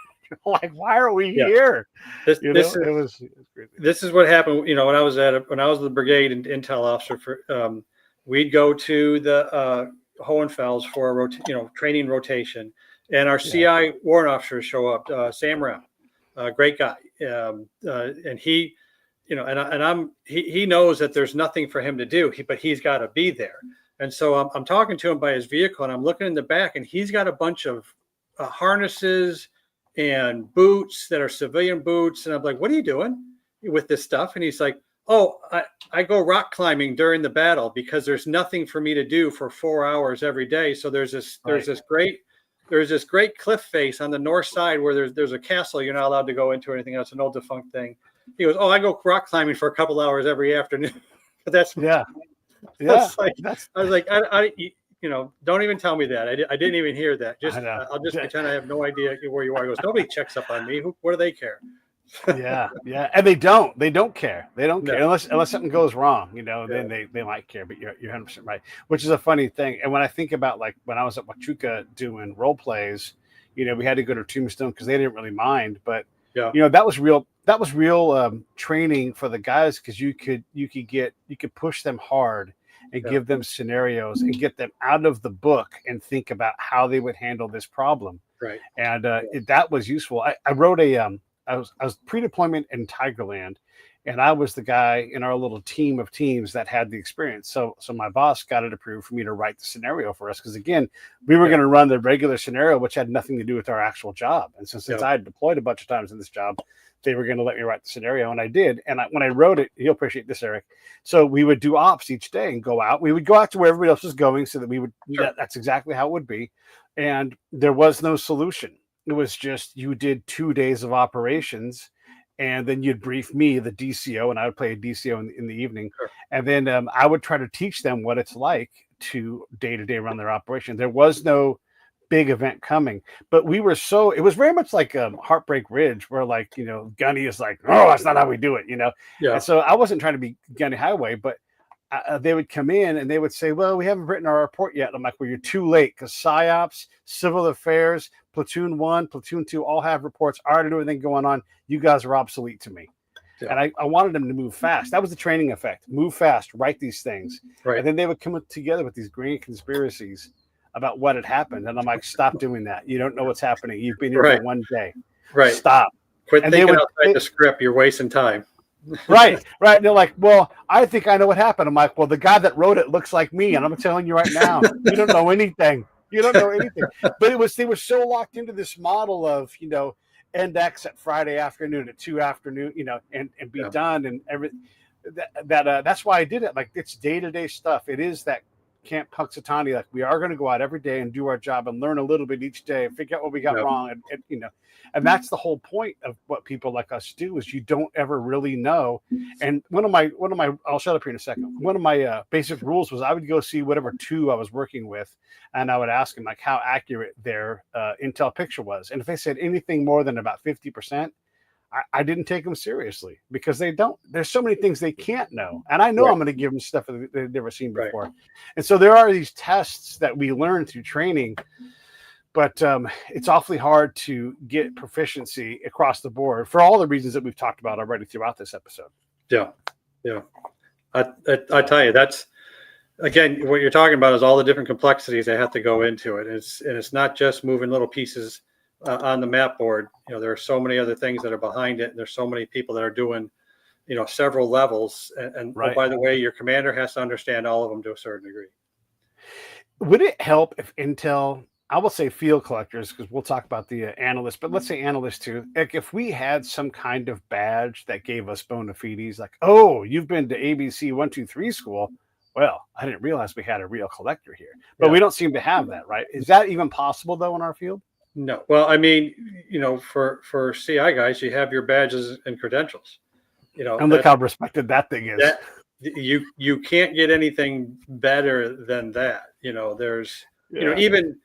[SPEAKER 1] Like, why are we here?
[SPEAKER 2] This is what happened. When I was the brigade and intel officer we'd go to the Hohenfels for a training rotation, and our CI warrant officers show up. Sam Rao, great guy, and he, he knows that there's nothing for him to do, but he's got to be there. And so I'm talking to him by his vehicle, and I'm looking in the back, and he's got a bunch of harnesses and boots that are civilian boots. And I'm like, what are you doing with this stuff? And he's like, oh, I go rock climbing during the battle because there's nothing for me to do for 4 hours every day. So there's this great cliff face on the north side where there's a castle you're not allowed to go into or anything else, an old defunct thing. He goes, oh, I go rock climbing for a couple hours every afternoon. But that's I was like, don't even tell me that. I didn't even hear that. I'll just pretend I have no idea where you are. He goes, nobody checks up on me. What do they care?
[SPEAKER 1] Yeah. And they don't care. They don't care unless something goes wrong, then they might care, but you're 100% right, which is a funny thing. And when I think about like when I was at Huachuca doing role plays, we had to go to Tombstone because they didn't really mind, but that was real training for the guys, because you could push them hard and give them scenarios and get them out of the book and think about how they would handle this problem.
[SPEAKER 2] Right.
[SPEAKER 1] And that was useful. I wrote I was pre-deployment in Tigerland, and I was the guy in our little team of teams that had the experience. So my boss got it approved for me to write the scenario for us, because again, we were going to run the regular scenario, which had nothing to do with our actual job. And since I had deployed a bunch of times in this job, they were going to let me write the scenario, and I did. And when I wrote it, you'll appreciate this, Eric. So we would do ops each day and go out. We would go out to where everybody else was going, so that we would. That's exactly how it would be. And there was no solution. It was just you did 2 days of operations, and then you'd brief me, the DCO, and I would play a DCO in the evening, and then I would try to teach them what it's like to day-to-day run their operation. There was no big event coming, but it was very much like Heartbreak Ridge, where like Gunny is like, oh, that's not how we do it, and so I wasn't trying to be Gunny Highway, but they would come in and they would say, well, we haven't written our report yet. And I'm like, well, you're too late, because PsyOps, Civil Affairs, Platoon 1, Platoon 2 all have reports. I already know everything going on. You guys are obsolete to me. And I wanted them to move fast. That was the training effect. Move fast, write these things. And then they would come together with these grand conspiracies about what had happened. And I'm like, stop doing that. You don't know what's happening. You've been here for 1 day. Stop.
[SPEAKER 2] Quit thinking outside the script. You're wasting time.
[SPEAKER 1] Right. And they're like, well, I think I know what happened. I'm like, well, the guy that wrote it looks like me, and I'm telling you right now, you don't know anything. But they were so locked into this model of, end X at Friday afternoon at 2 afternoon, and be done, and everything. That's why I did it. Like, it's day-to-day stuff. It is that
[SPEAKER 3] Camp Puxatani, like we are going to go out every day and do our job and learn a little bit each day and figure out what we got wrong. And that's the whole point of what people like us do, is you don't ever really know. And one of my, I'll shut up here in a second. One of my basic rules was I would go see whatever two I was working with, and I would ask them like how accurate their intel picture was. And if they said anything more than about 50%, I didn't take them seriously, because they don't. There's so many things they can't know, and I know I'm going to give them stuff that they've never seen before. Right. And so there are these tests that we learn through training, but it's awfully hard to get proficiency across the board for all the reasons that we've talked about already throughout this episode.
[SPEAKER 2] Yeah. I tell you, that's, again, what you're talking about is all the different complexities that have to go into it. It's not just moving little pieces on the map board. There are so many other things that are behind it, and there's so many people that are doing, several levels. And
[SPEAKER 3] right.
[SPEAKER 2] Oh, by the way, your commander has to understand all of them to a certain degree.
[SPEAKER 3] Would it help if Intel, I will say field collectors, because we'll talk about the analysts, but let's say analysts too, like if we had some kind of badge that gave us bona fides, like, oh, you've been to ABC 123 school. Well, I didn't realize we had a real collector here, but we don't seem to have that, right? Is that even possible though in our field?
[SPEAKER 2] No. Well, I mean, for CI guys, you have your badges and credentials.
[SPEAKER 3] And look how respected that thing is.
[SPEAKER 2] You can't get anything better than that. There's even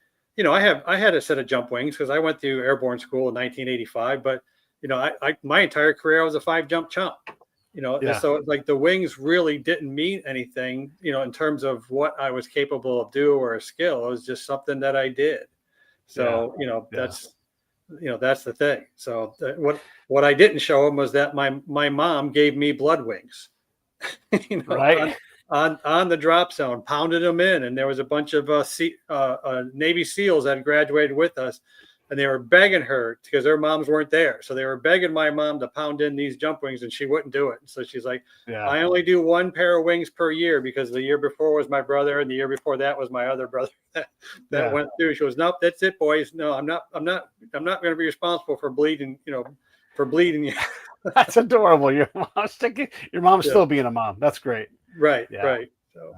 [SPEAKER 2] I had a set of jump wings because I went through airborne school in 1985. But I my entire career I was a 5-jump chump. So like the wings really didn't mean anything. In terms of what I was capable of doing or a skill. It was just something that I did. So, that's the thing. So what I didn't show him was that my mom gave me blood wings,
[SPEAKER 3] right
[SPEAKER 2] on the drop zone, pounded them in. And there was a bunch of Navy SEALs that had graduated with us, and they were begging her because their moms weren't there. So they were begging my mom to pound in these jump wings, and she wouldn't do it. So she's like, I only do 1 pair of wings per year, because the year before was my brother, and the year before that was my other brother that went through. She goes, nope, that's it, boys. No, I'm not going to be responsible for bleeding, for bleeding.
[SPEAKER 3] That's adorable. Your mom's still being a mom. That's great.
[SPEAKER 2] Right. Right. So,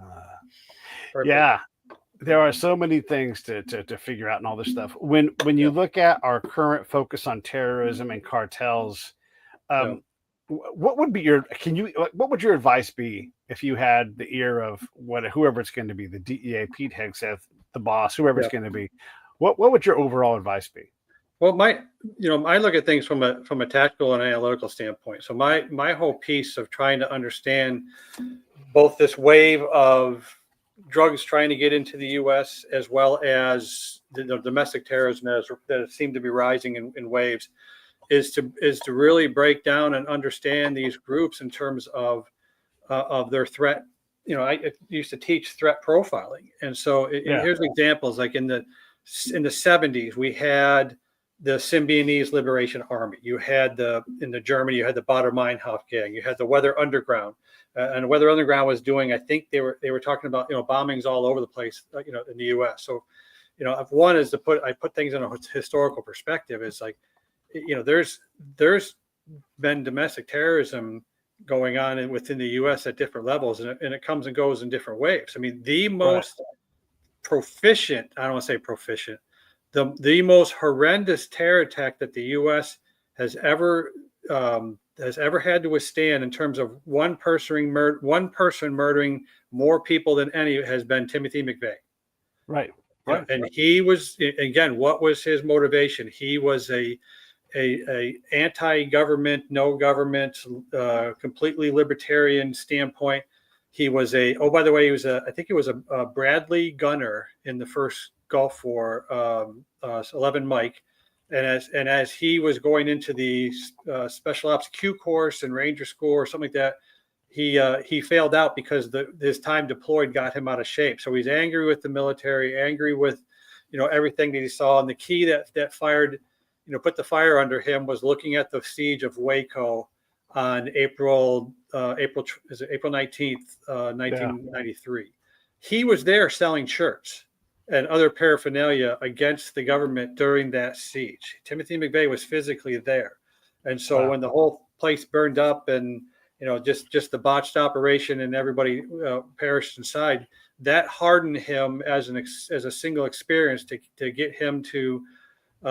[SPEAKER 3] there are so many things to figure out and all this stuff. When you look at our current focus on terrorism and cartels, what would be what would your advice be if you had the ear of whoever it's going to be, the DEA, Pete Hegseth, the boss, whoever it's going to be? What would your overall advice be?
[SPEAKER 2] Well, I look at things from a tactical and analytical standpoint. So my whole piece of trying to understand both this wave of drugs trying to get into the U.S. as well as the domestic terrorism that seem to be rising in waves is to really break down and understand these groups in terms of their threat. I used to teach threat profiling, and so here's examples. Like in the 70s, we had the Symbionese Liberation Army. You had in Germany, you had the Baader Meinhof gang. You had the Weather Underground. And the Weather Underground was doing, I think they were talking about, bombings all over the place, in the U.S. So, if one is I put things in a historical perspective. It's like, there's been domestic terrorism going on within the U.S. at different levels, and it comes and goes in different waves. I mean, the most proficient, I don't want to say proficient, the most horrendous terror attack that the U.S. has ever had to withstand in terms of one person murdering more people than any has been Timothy McVeigh.
[SPEAKER 3] Right.
[SPEAKER 2] And he was, again, what was his motivation? He was a anti-government, no government, completely libertarian standpoint. He was by the way, I think he was a Bradley gunner in the first Gulf War, 11 Mike. And as he was going into the special ops Q course and Ranger School or something like that, he failed out because his time deployed got him out of shape. So he's angry with the military, angry with everything that he saw. And the key that fired, put the fire under him was looking at the siege of Waco on April 19th, 1993. He was there selling shirts and other paraphernalia against the government during that siege. Timothy McVeigh was physically there. And so when the whole place burned up and just the botched operation and everybody perished inside. That hardened him as a single experience to get him to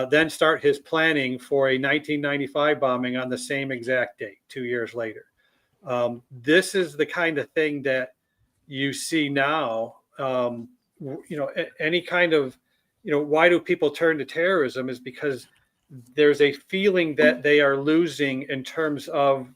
[SPEAKER 2] then start his planning for a 1995 bombing on the same exact date, 2 years later. This is the kind of thing that you see now. Any kind of, why do people turn to terrorism is because there's a feeling that they are losing in terms of,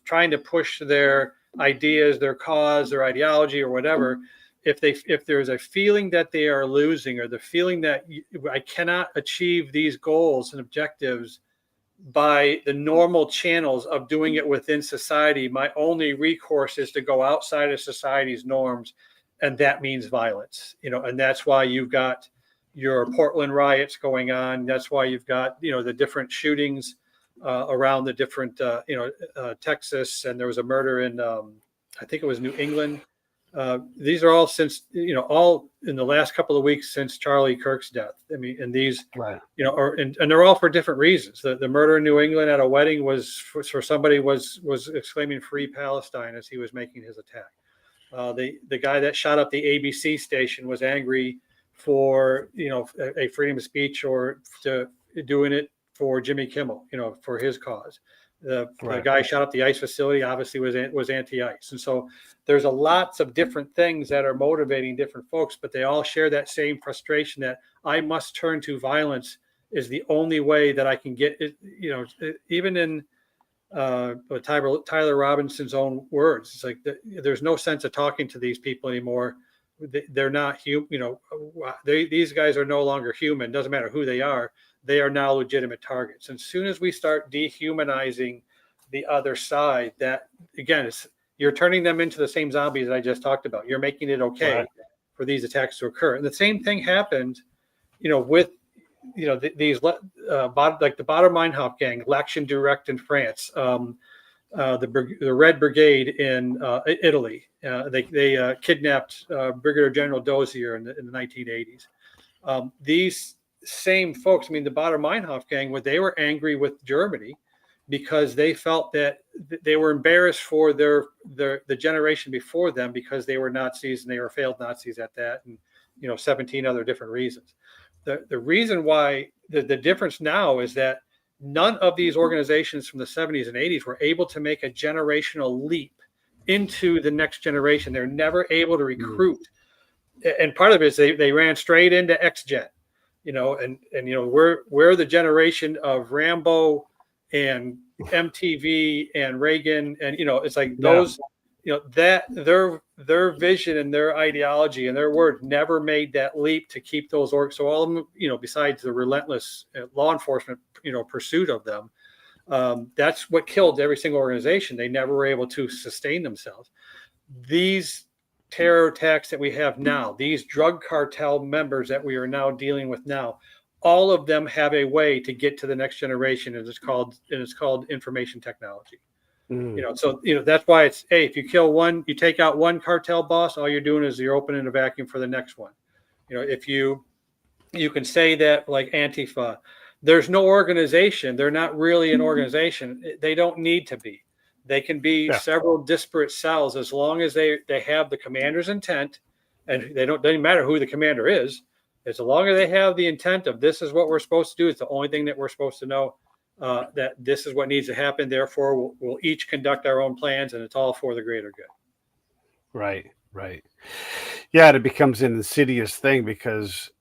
[SPEAKER 2] trying to push their ideas, their cause, their ideology, or whatever. If there's a feeling that they are losing, or the feeling that I cannot achieve these goals and objectives by the normal channels of doing it within society, my only recourse is to go outside of society's norms, and that means violence. And that's why you've got your Portland riots going on. That's why you've got the different shootings around the different Texas, and there was a murder in I think it was New England. These are all since all in the last couple of weeks since Charlie Kirk's death. I mean, and these
[SPEAKER 3] right.
[SPEAKER 2] And they're all for different reasons. The murder in New England at a wedding was for somebody was exclaiming "Free Palestine" as he was making his attack. The guy that shot up the ABC station was angry for a freedom of speech, or doing it for Jimmy Kimmel, for his cause. The guy shot up the ICE facility obviously was anti-ICE. And so there's lots of different things that are motivating different folks, but they all share that same frustration that I must turn to violence is the only way that I can get it. Even in Tyler Robinson's own words, it's like there's no sense of talking to these people anymore. They're not human. These guys are no longer human. Doesn't matter who they are. They are now legitimate targets. And as soon as we start dehumanizing the other side, that again, you're turning them into the same zombies that I just talked about. You're making it okay for these attacks to occur. And the same thing happened, with these like the Baader Meinhof gang, L'Action Directe in France, the Red Brigade in Italy. They kidnapped Brigadier General Dozier in the 1980s. These same folks, I mean, the Baader Meinhof gang, they were angry with Germany because they felt that they were embarrassed for the generation before them because they were Nazis and they were failed Nazis at that, and 17 other different reasons. The reason why the difference now is that none of these organizations from the 70s and 80s were able to make a generational leap into the next generation. They're never able to recruit. And part of it is they ran straight into X-Gen, and we're the generation of Rambo and MTV and Reagan. And, it's like those, that their vision and their ideology and their word never made that leap to keep those so all of them, besides the relentless law enforcement, pursuit of them, that's what killed every single organization. They never were able to sustain themselves. These terror attacks that we have now, these drug cartel members that we are now dealing with now, all of them have a way to get to the next generation, and it's called information technology. So that's why it's, hey, if you kill one, you take out one cartel boss, all you're doing is you're opening a vacuum for the next one. If you can say that, like Antifa, there's no organization, they're not really an organization. They don't need to be. They can be several disparate cells as long as they have the commander's intent, and doesn't matter who the commander is, as long as they have the intent of this is what we're supposed to do. It's the only thing that we're supposed to know, that this is what needs to happen. Therefore, we'll each conduct our own plans, and it's all for the greater good.
[SPEAKER 3] Right. Yeah, it becomes an insidious thing because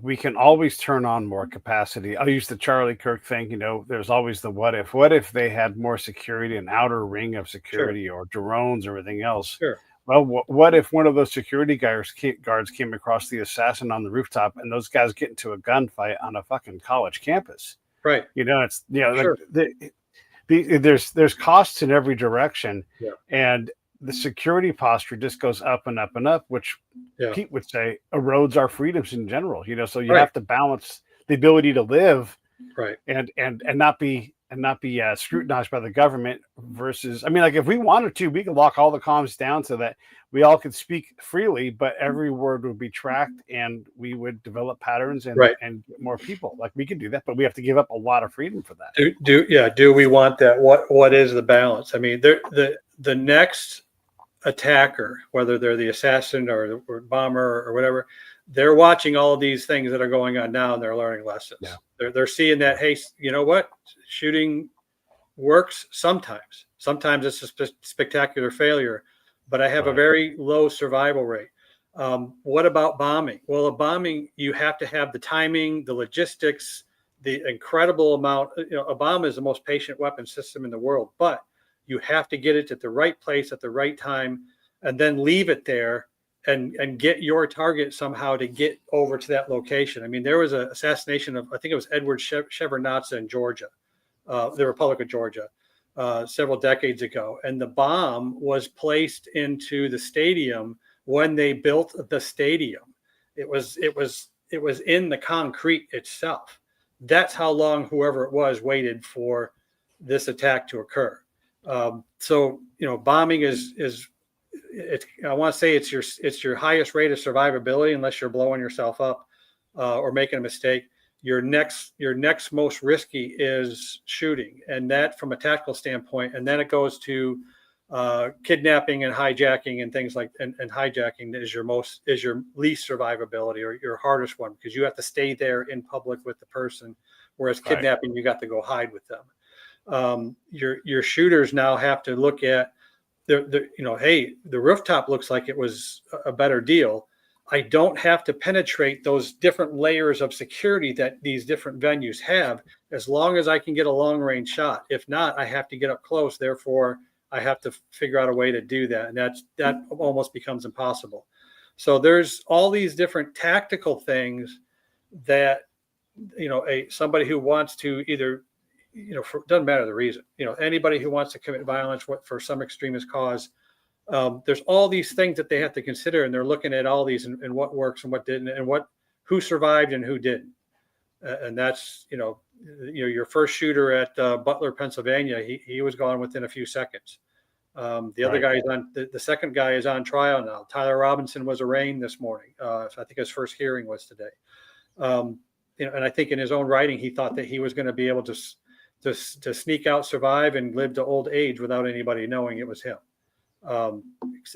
[SPEAKER 3] we can always turn on more capacity. I'll use the Charlie Kirk thing. There's always the what if. What if they had more security, an outer ring of security, or drones, or everything else?
[SPEAKER 2] Sure.
[SPEAKER 3] Well, what if one of those security guards came across the assassin on the rooftop, and those guys get into a gunfight on a fucking college campus?
[SPEAKER 2] Right.
[SPEAKER 3] It's
[SPEAKER 2] Sure.
[SPEAKER 3] There's costs in every direction,
[SPEAKER 2] yeah.
[SPEAKER 3] And the security posture just goes up and up and up, which Pete would say erodes our freedoms in general. So you have to balance the ability to live,
[SPEAKER 2] right,
[SPEAKER 3] and not be and not be scrutinized by the government versus, I mean, like if we wanted to, we could lock all the comms down so that we all could speak freely, but every word would be tracked and we would develop patterns and get more people. Like we could do that, but we have to give up a lot of freedom for that.
[SPEAKER 2] Do we want that? What is the balance? I mean, the next attacker, whether they're the assassin or bomber or whatever, they're watching all of these things that are going on now and they're learning lessons. Yeah. They're seeing that, hey, you know what? Shooting works sometimes. Sometimes it's a spectacular failure, but I have a very low survival rate. What about bombing? Well, a bombing, you have to have the timing, the logistics, the incredible amount. A bomb is the most patient weapon system in the world, but you have to get it at the right place at the right time and then leave it there and get your target somehow to get over to that location. I mean, there was an assassination of, I think it was Edward Shevardnadze in Georgia, the Republic of Georgia, several decades ago. And the bomb was placed into the stadium when they built the stadium. It was in the concrete itself. That's how long whoever it was waited for this attack to occur. So bombing is I want to say it's your highest rate of survivability unless you're blowing yourself up or making a mistake. Your next most risky is shooting, and that from a tactical standpoint, and then it goes to kidnapping and hijacking and things like and hijacking is your least survivability or your hardest one because you have to stay there in public with the person, whereas kidnapping you got to go hide with them. Your shooters now have to look at hey, the rooftop looks like it was a better deal. I don't have to penetrate those different layers of security that these different venues have, as long as I can get a long range shot. If not, I have to get up close. Therefore, I have to figure out a way to do that. And that almost becomes impossible. So there's all these different tactical things that, somebody who wants to either, doesn't matter the reason, anybody who wants to commit violence for some extremist cause, there's all these things that they have to consider, and they're looking at all these and what works and what didn't, and who survived and who didn't. And that's, your first shooter at Butler, Pennsylvania, he was gone within a few seconds. The other guy is the second guy is on trial now. Tyler Robinson was arraigned this morning. I think his first hearing was today. And I think in his own writing, he thought that he was going to be able to sneak out, survive, and live to old age without anybody knowing it was him,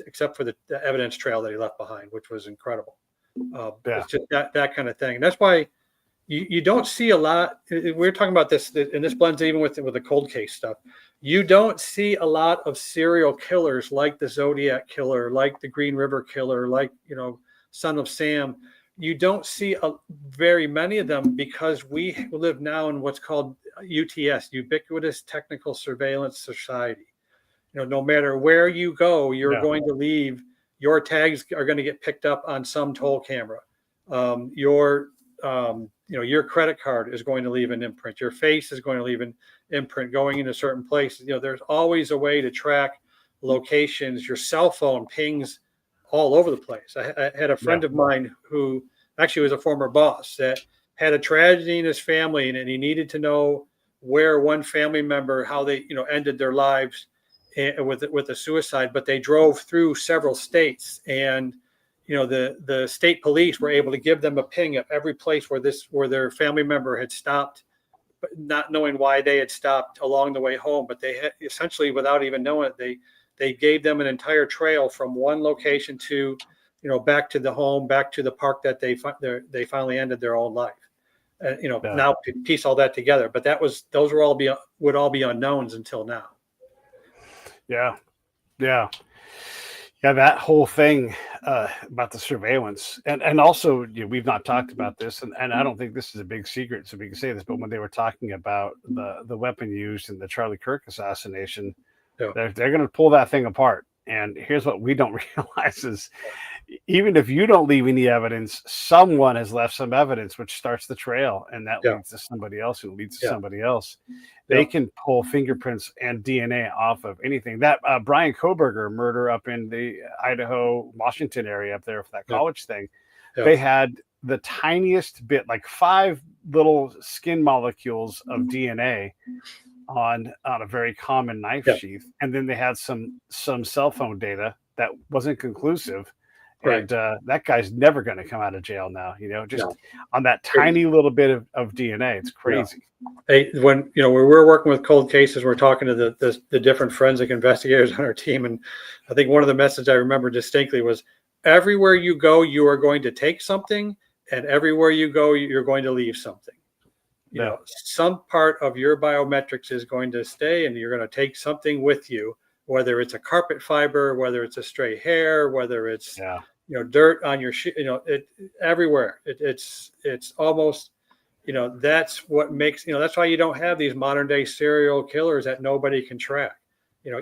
[SPEAKER 2] except for the evidence trail that he left behind, which was incredible. It's just that kind of thing. And that's why you don't see a lot. We're talking about this, and this blends even with the cold case stuff. You don't see a lot of serial killers like the Zodiac killer, like the Green River killer, like, Son of Sam. You don't see very many of them because we live now in what's called UTS, Ubiquitous Technical Surveillance Society. No matter where you go, you're going to leave. Your tags are going to get picked up on some toll camera. Your credit card is going to leave an imprint. Your face is going to leave an imprint going into certain places. There's always a way to track locations. Your cell phone pings all over the place. I had a friend of mine who actually was a former boss that had a tragedy in his family, and he needed to know where one family member, how they, ended their lives with a suicide, but they drove through several states, and the state police were able to give them a ping of every place where their family member had stopped, but not knowing why they had stopped along the way home. But they had essentially, without even knowing it, they gave them an entire trail from one location to, back to the home, back to the park that they finally ended their own life. Now piece all that together, but those would all be unknowns until now.
[SPEAKER 3] Yeah. That whole thing about the surveillance, and also we've not talked about this, and I don't think this is a big secret, so we can say this. But when they were talking about the weapon used in the Charlie Kirk assassination, they're going to pull that thing apart. And here's what we don't realize is, even if you don't leave any evidence, someone has left some evidence, which starts the trail, and that leads to somebody else who leads to somebody else. They can pull fingerprints and DNA off of anything. That Brian Koberger murder up in the Idaho, Washington area up there for that college thing, they had the tiniest bit, like 5 little skin molecules of DNA on a very common knife sheath, and then they had some cell phone data that wasn't conclusive.
[SPEAKER 2] Right.
[SPEAKER 3] And that guy's never going to come out of jail now, just on that tiny little bit of DNA. It's crazy.
[SPEAKER 2] Hey, when we're working with cold cases, we're talking to the different forensic investigators on our team, and I think one of the messages I remember distinctly was, everywhere you go, you are going to take something, and everywhere you go, you're going to leave something. Some part of your biometrics is going to stay, and you're going to take something with you, whether it's a carpet fiber, whether it's a stray hair, whether it's dirt on your shoe, everywhere. It's almost, that's what makes, that's why you don't have these modern day serial killers that nobody can track.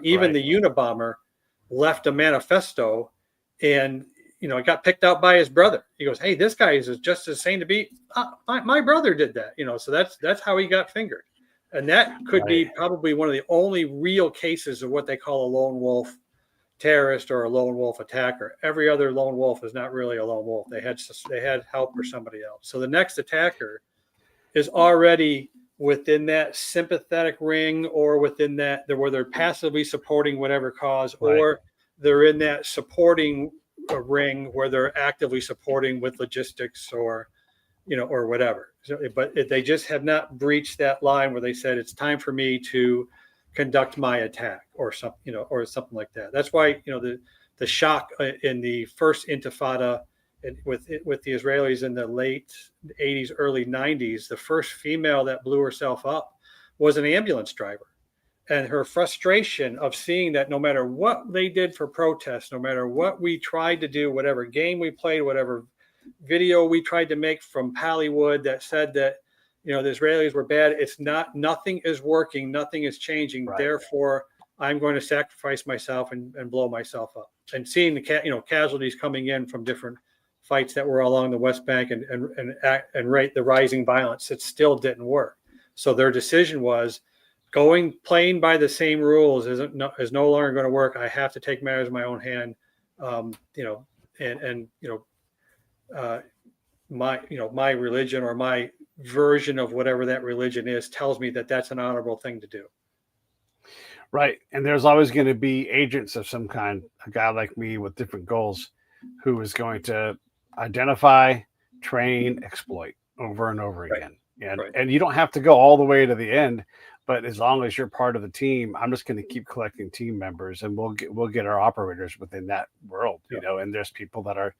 [SPEAKER 2] Even the Unabomber left a manifesto, and it got picked out by his brother. He goes, "Hey, this guy is just as sane to be. My brother did that." So that's how he got fingered. And that could be probably one of the only real cases of what they call a lone wolf terrorist or a lone wolf attacker. Every other lone wolf is not really a lone wolf. They had help or somebody else. So the next attacker is already within that sympathetic ring, or within that where they're passively supporting whatever cause, or they're in that supporting ring where they're actively supporting with logistics or whatever. But they just have not breached that line where they said, it's time for me to conduct my attack or something, or something like that. That's why, the shock in the first Intifada with the Israelis in the late 80s, early 90s, the first female that blew herself up was an ambulance driver. And her frustration of seeing that no matter what they did for protests, no matter what we tried to do, whatever game we played, whatever video we tried to make from Pallywood that said that, the Israelis were bad, nothing is working, nothing is changing. Therefore, I'm going to sacrifice myself and blow myself up. And seeing the casualties coming in from different fights that were along the West Bank and rate the rising violence, it still didn't work. So their decision was, playing by the same rules is no longer going to work. I have to take matters in my own hand. My religion, or my version of whatever that religion is, tells me that that's an honorable thing to do.
[SPEAKER 3] Right. And there's always going to be agents of some kind, a guy like me with different goals, who is going to identify, train, exploit over and over again. And you don't have to go all the way to the end. But as long as you're part of the team, I'm just going to keep collecting team members, and we'll get our operators within that world, and there's people that are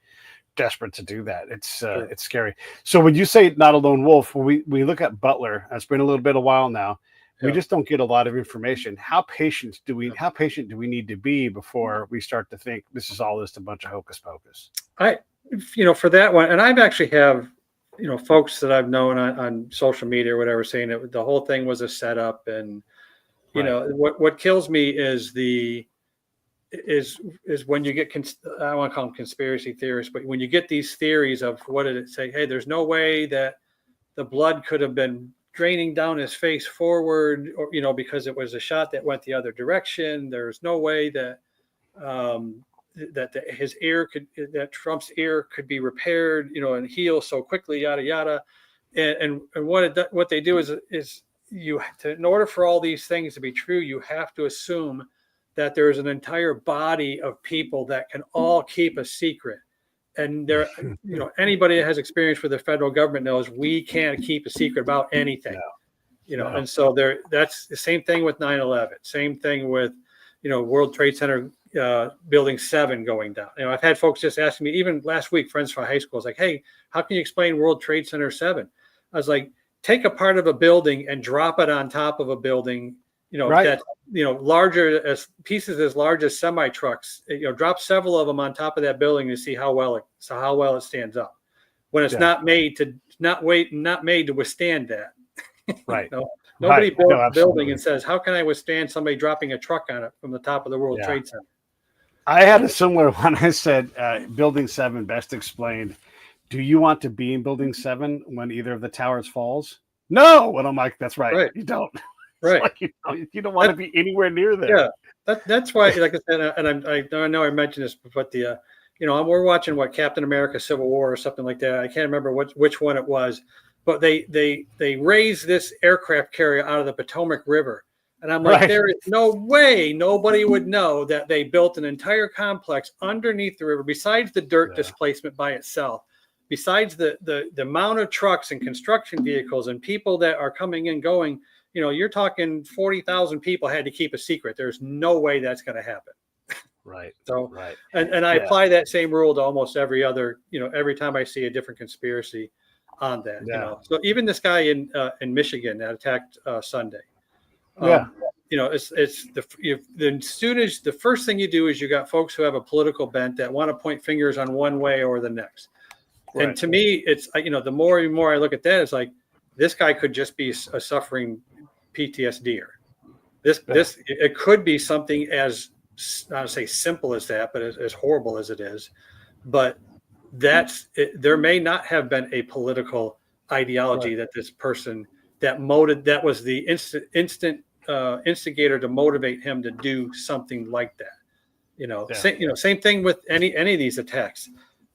[SPEAKER 3] desperate to do that. It's scary. So when you say not a lone wolf, when we look at Butler, it's been a while now. We just don't get a lot of information. How patient do we need to be before we start to think this is all just a bunch of hocus pocus?
[SPEAKER 2] For that one, and I've actually have, folks that I've known on social media or whatever, saying that the whole thing was a setup. And, what kills me is when you get, I don't want to call them conspiracy theorists, but when you get these theories of what did it say? Hey, there's no way that the blood could have been draining down his face forward, or, because it was a shot that went the other direction. There's no way that, that Trump's ear could be repaired, and heal so quickly, yada yada. And what they do is in order for all these things to be true, you have to assume that there's an entire body of people that can all keep a secret. And there, anybody that has experience with the federal government knows we can't keep a secret about anything. And so that's the same thing with 9/11. Same thing with World Trade Center. Building 7 going down. I've had folks just asking me, even last week, friends from high school, was like, "Hey, how can you explain World Trade Center 7?" I was like, take a part of a building and drop it on top of a building, that larger as pieces as large as semi trucks. Drop several of them on top of that building to see how well it stands up. When it's not made to withstand that.
[SPEAKER 3] Right.
[SPEAKER 2] Nobody builds a building and says, "How can I withstand somebody dropping a truck on it from the top of the World Trade Center?"
[SPEAKER 3] I had a similar one. I said, Building 7 best explained. Do you want to be in Building 7 when either of the towers falls? No. And I'm like, that's right. You don't.
[SPEAKER 2] Right.
[SPEAKER 3] Like, you don't want to be anywhere near there.
[SPEAKER 2] Yeah. That's why, like I said, and I know I mentioned this, but we're watching Captain America: Civil War or something like that. I can't remember which one it was, but they raised this aircraft carrier out of the Potomac River And I'm like, there is no way nobody would know that they built an entire complex underneath the river, besides the dirt displacement by itself, besides the amount of trucks and construction vehicles and people that are coming and going. You know, you're talking 40,000 people had to keep a secret. There's no way that's going to happen.
[SPEAKER 3] Right.
[SPEAKER 2] So, and I apply that same rule to almost every other, you know, every time I see a different conspiracy on that, you know. So even this guy in Michigan that attacked Sunday, you know, it's the first thing you do is you got folks who have a political bent that want to point fingers on one way or the next. Right. And to me, it's, you know, the more and more I look at that, it's like, this guy could just be a suffering PTSDer. It could be something as, not to say simple as that, but as horrible as it is. But there may not have been a political ideology that this person that was the instant instigator to motivate him to do something like that. You know, same thing with any of these attacks.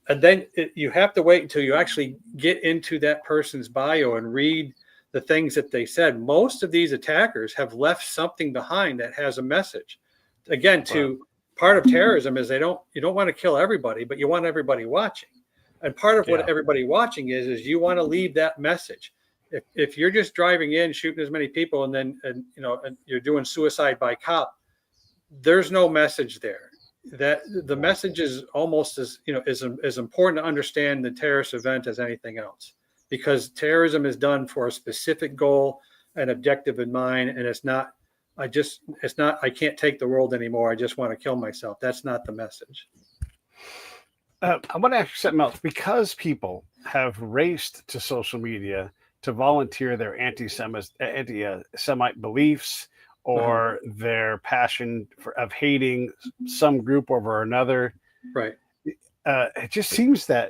[SPEAKER 2] And then you have to wait until you actually get into that person's bio and read the things that they said. Most of these attackers have left something behind that has a message. Again, part of terrorism is you don't want to kill everybody, but you want everybody watching. And part of what everybody watching is you want to leave that message. If you're just driving in, shooting as many people, and you're doing suicide by cop, there's no message there. That the message is almost as important to understand the terrorist event as anything else, because terrorism is done for a specific goal and objective in mind, and it's not I can't take the world anymore, I just want to kill myself. That's not the message.
[SPEAKER 3] I want to ask you something else. Because people have raced to social media to volunteer their anti-Semite beliefs or their passion of hating some group over another.
[SPEAKER 2] Right.
[SPEAKER 3] It just seems that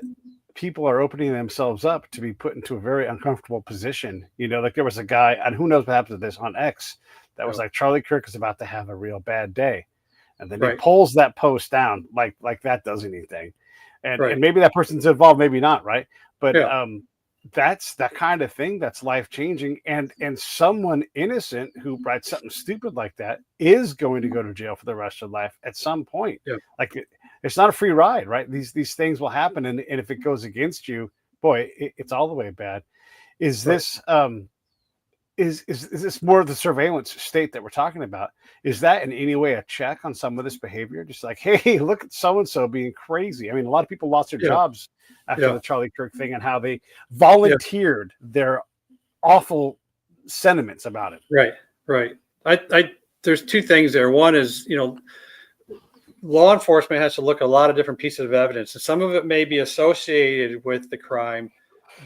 [SPEAKER 3] people are opening themselves up to be put into a very uncomfortable position. You know, like there was a guy, and who knows what happened to this, on X, that was like, Charlie Kirk is about to have a real bad day. And then he pulls that post down like that does anything. And maybe that person's involved, maybe not, right? But that's that kind of thing that's life-changing. And someone innocent who writes something stupid like that is going to go to jail for the rest of their life at some point. Yeah. Like it's not a free ride, right? These things will happen. And if it goes against you, boy, it's all the way bad. Is this is this more of the surveillance state that we're talking about? Is that in any way a check on some of this behavior? Just like, hey, look at so-and-so being crazy. I mean, a lot of people lost their jobs after the Charlie Kirk thing and how they volunteered their awful sentiments about it.
[SPEAKER 2] Right. There's two things there. One is, law enforcement has to look at a lot of different pieces of evidence, and some of it may be associated with the crime,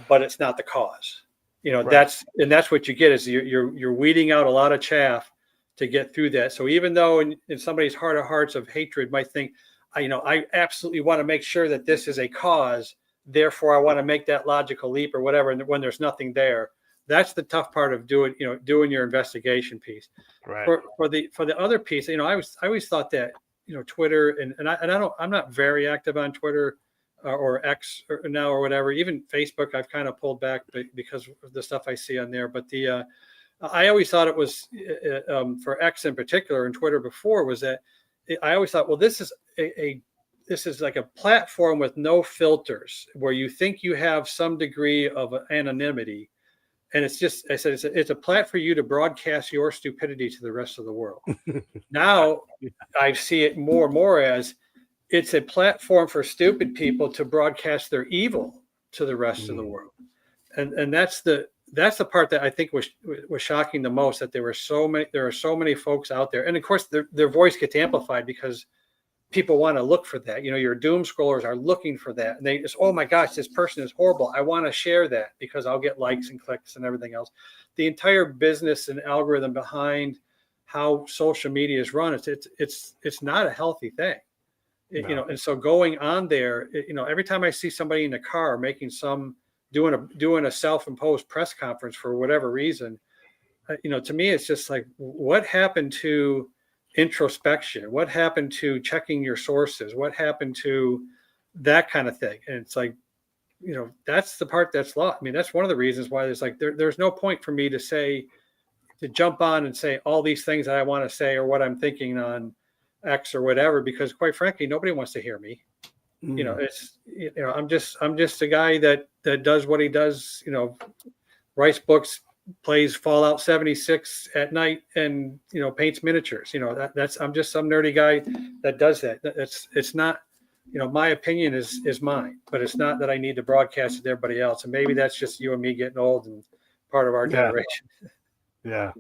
[SPEAKER 2] but it's not the cause. That's what you get is you're weeding out a lot of chaff to get through that. So even though in somebody's heart of hearts of hatred might think, I absolutely want to make sure that this is a cause, therefore I want to make that logical leap or whatever. And when there's nothing there, that's the tough part of doing your investigation piece.
[SPEAKER 3] Right.
[SPEAKER 2] For the other piece, I always thought that, Twitter I'm not very active on Twitter or X now or whatever. Even Facebook, I've kind of pulled back because of the stuff I see on there. But I always thought it was for X in particular and Twitter before was that I always thought, well, this is like a platform with no filters where you think you have some degree of anonymity. And it's just, I said, it's a platform for you to broadcast your stupidity to the rest of the world. Now I see it more and more as it's a platform for stupid people to broadcast their evil to the rest of the world. And that's the part that I think was shocking the most, that there are so many folks out there. And of course their voice gets amplified because people want to look for that. Your doom scrollers are looking for that. And they just, oh my gosh, this person is horrible. I want to share that because I'll get likes and clicks and everything else. The entire business and algorithm behind how social media is run, it's not a healthy thing. No. And so going on there, every time I see somebody in the car doing a self-imposed press conference for whatever reason, to me, it's just like, what happened to introspection? What happened to checking your sources? What happened to that kind of thing? And it's like, that's the part that's lost. I mean, that's one of the reasons why there's no point for me to say, jump on and say all these things that I want to say or what I'm thinking on X or whatever, because quite frankly, nobody wants to hear me. I'm just a guy that does what he does, writes books, plays Fallout 76 at night, and paints miniatures. I'm just some nerdy guy that does that. It's not, my opinion is mine, but it's not that I need to broadcast it to everybody else. And maybe that's just you and me getting old and part of our generation.
[SPEAKER 3] Yeah.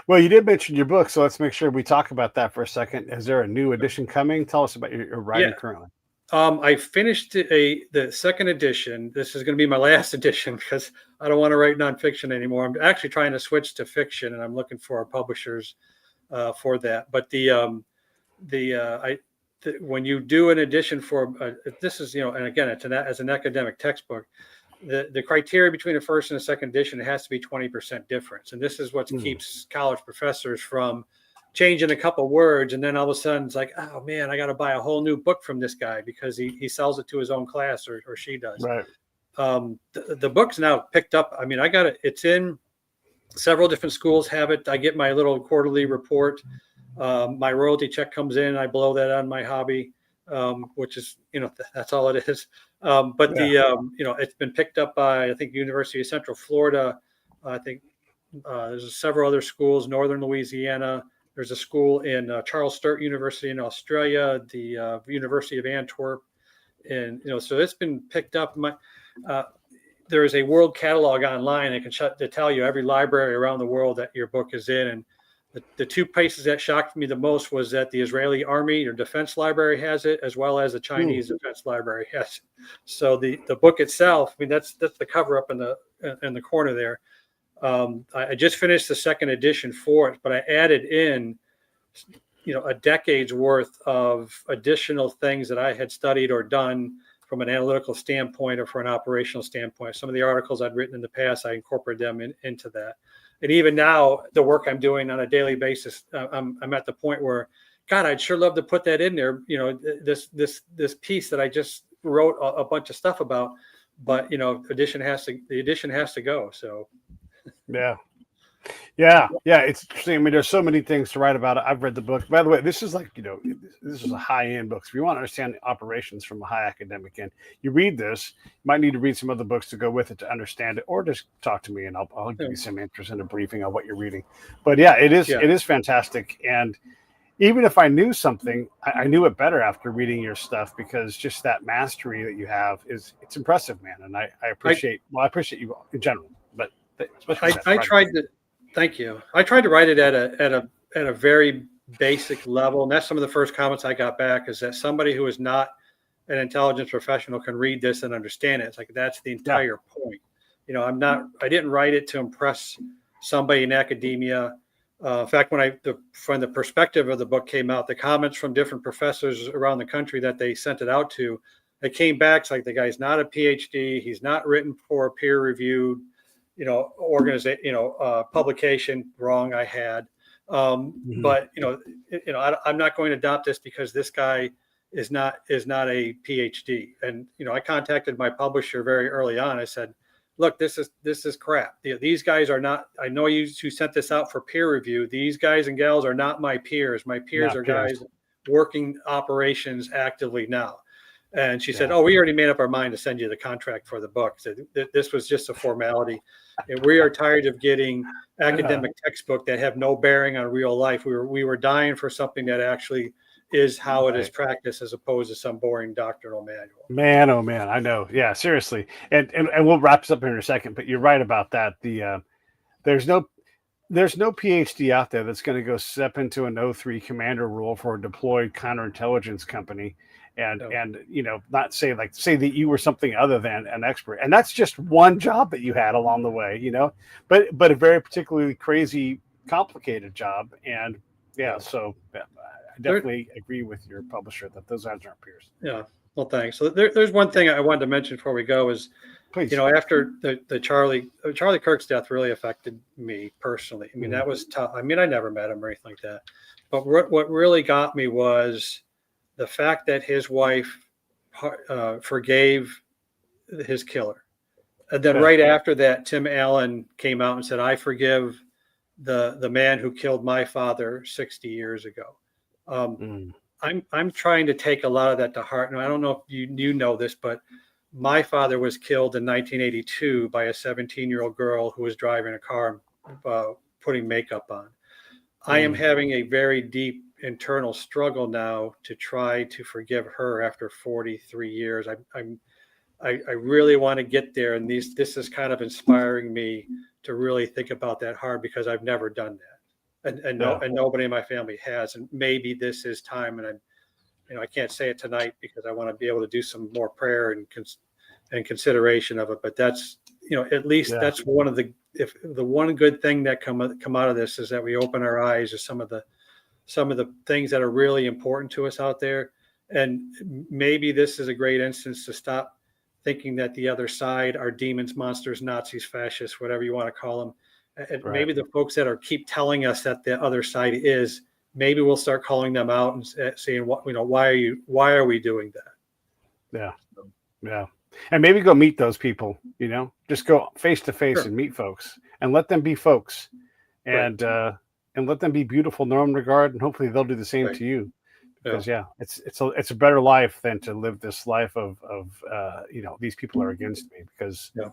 [SPEAKER 3] Well, you did mention your book, so let's make sure we talk about that for a second. Is there a new edition coming? Tell us about your writing currently.
[SPEAKER 2] I finished the second edition. This is going to be my last edition because I don't want to write nonfiction anymore. I'm actually trying to switch to fiction, and I'm looking for publishers for that. But when you do an edition for this is and again it's as an academic textbook, the criteria between the first and the second edition, it has to be 20% difference, and this is what keeps college professors from changing a couple words, and then all of a sudden it's like, oh man, I got to buy a whole new book from this guy because he sells it to his own class or she does.
[SPEAKER 3] Right.
[SPEAKER 2] The book's now picked up. I mean, I got it. It's in several different schools have it. I get my little quarterly report. My royalty check comes in. I blow that on my hobby, which is, that's all it is. It's been picked up by, I think, University of Central Florida. I think there's several other schools, Northern Louisiana. There's a school in Charles Sturt University in Australia, the University of Antwerp. And, so it's been picked up. There is a world catalog online that can tell you every library around the world that your book is in. And the two places that shocked me the most was that the Israeli Army or Defense Library has it, as well as the Chinese Defense Library has it. So the book itself, I mean, that's the cover up in the corner there. I just finished the second edition for it, but I added in, a decade's worth of additional things that I had studied or done from an analytical standpoint or from an operational standpoint. Some of the articles I'd written in the past, I incorporated them into that. And even now, the work I'm doing on a daily basis, I'm at the point where, God, I'd sure love to put that in there. This piece that I just wrote a bunch of stuff about, but the edition has to go. So.
[SPEAKER 3] Yeah. It's interesting. I mean, there's so many things to write about it. I've read the book. By the way, this is like, this is a high-end book. So if you want to understand the operations from a high academic end, you read this. You might need to read some other books to go with it to understand it, or just talk to me and I'll give you some interest in a briefing on what you're reading. But it is fantastic. And even if I knew something, I knew it better after reading your stuff, because just that mastery that you have it's impressive, man. And I appreciate you in general, but
[SPEAKER 2] I tried to. Thank you. I tried to write it at a very basic level, and that's some of the first comments I got back, is that somebody who is not an intelligence professional can read this and understand it. It's like, that's the entire point. I didn't write it to impress somebody in academia. In fact, when the perspective of the book came out, the comments from different professors around the country that they sent it out to, it came back. It's like, the guy's not a PhD. He's not written for a peer-reviewed publication. Wrong. I had, but I'm not going to adopt this because this guy is not a PhD. And, I contacted my publisher very early on. I said, look, this is crap. These guys are not, I know you sent this out for peer review. These guys and gals are not my peers. My peers are guys working operations actively now. And she said, oh, we already made up our mind to send you the contract for the book. So this was just a formality. And we are tired of getting academic textbook that have no bearing on real life. We were dying for something that actually is how it is practiced, as opposed to some boring doctrinal manual.
[SPEAKER 3] Man, oh man, I know. Yeah, seriously. And we'll wrap this up here in a second, but you're right about that. There's no PhD out there that's going to go step into an O3 commander role for a deployed counterintelligence company and not say that you were something other than an expert. And that's just one job that you had along the way, but a very particularly crazy, complicated job. And so I definitely agree with your publisher that those guys aren't peers.
[SPEAKER 2] Yeah. Well, thanks. So there's one thing I wanted to mention before we go is,
[SPEAKER 3] please.
[SPEAKER 2] After the Charlie Kirk's death really affected me personally. I mean, that was tough. I mean, I never met him or anything like that. But what really got me was the fact that his wife forgave his killer. And then right after that, Tim Allen came out and said, I forgive the man who killed my father 60 years ago. I'm trying to take a lot of that to heart. And I don't know if you know this, but my father was killed in 1982 by a 17-year-old girl who was driving a car, putting makeup on. I am having a very deep internal struggle now to try to forgive her after 43 years. I really want to get there, and this is kind of inspiring me to really think about that hard, because I've never done that, and nobody in my family has, and maybe this is time. And I can't say it tonight because I want to be able to do some more prayer and consideration of it. But that's, at least that's one of the one good thing that come out of this is that we open our eyes to some of the things that are really important to us out there. And maybe this is a great instance to stop thinking that the other side are demons, monsters, Nazis, fascists, whatever you want to call them. And maybe the folks that keep telling us that the other side is, maybe we'll start calling them out and saying, why are we doing that?
[SPEAKER 3] Yeah. And maybe go meet those people, just go face to face and meet folks and let them be folks, and let them be beautiful in their own regard. And hopefully they'll do the same to you, because it's a better life than to live this life of these people are against me, because it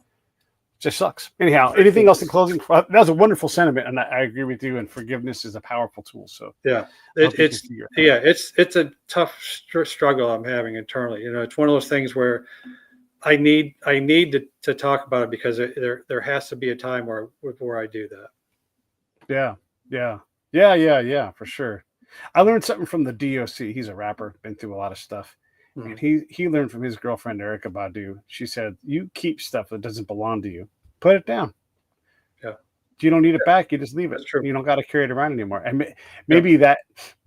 [SPEAKER 3] just sucks. Anyhow, anything else in closing? That was a wonderful sentiment, and I agree with you. And forgiveness is a powerful tool. So
[SPEAKER 2] it's a tough struggle I'm having internally. It's one of those things where I need to talk about it, because there has to be a time where I do that.
[SPEAKER 3] Yeah, for sure. I learned something from the DOC. He's a rapper, been through a lot of stuff. And he learned from his girlfriend, Erica Badu. She said, you keep stuff that doesn't belong to you. Put it down.
[SPEAKER 2] Yeah.
[SPEAKER 3] If you don't need it back, you just leave it.
[SPEAKER 2] That's true.
[SPEAKER 3] You don't got to carry it around anymore. And maybe that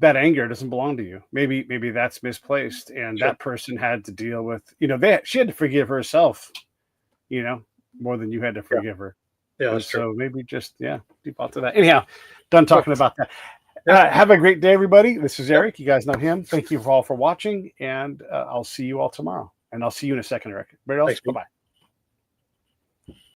[SPEAKER 3] anger doesn't belong to you. Maybe that's misplaced. And that person had to deal with, she had to forgive herself, more than you had to forgive her.
[SPEAKER 2] Yeah, that's true.
[SPEAKER 3] So maybe just, default to that. Anyhow, done talking about that. Have a great day, everybody. This is Eric. You guys know him. Thank you all for watching, and I'll see you all tomorrow. And I'll see you in a second, Eric. Everybody else, bye-bye.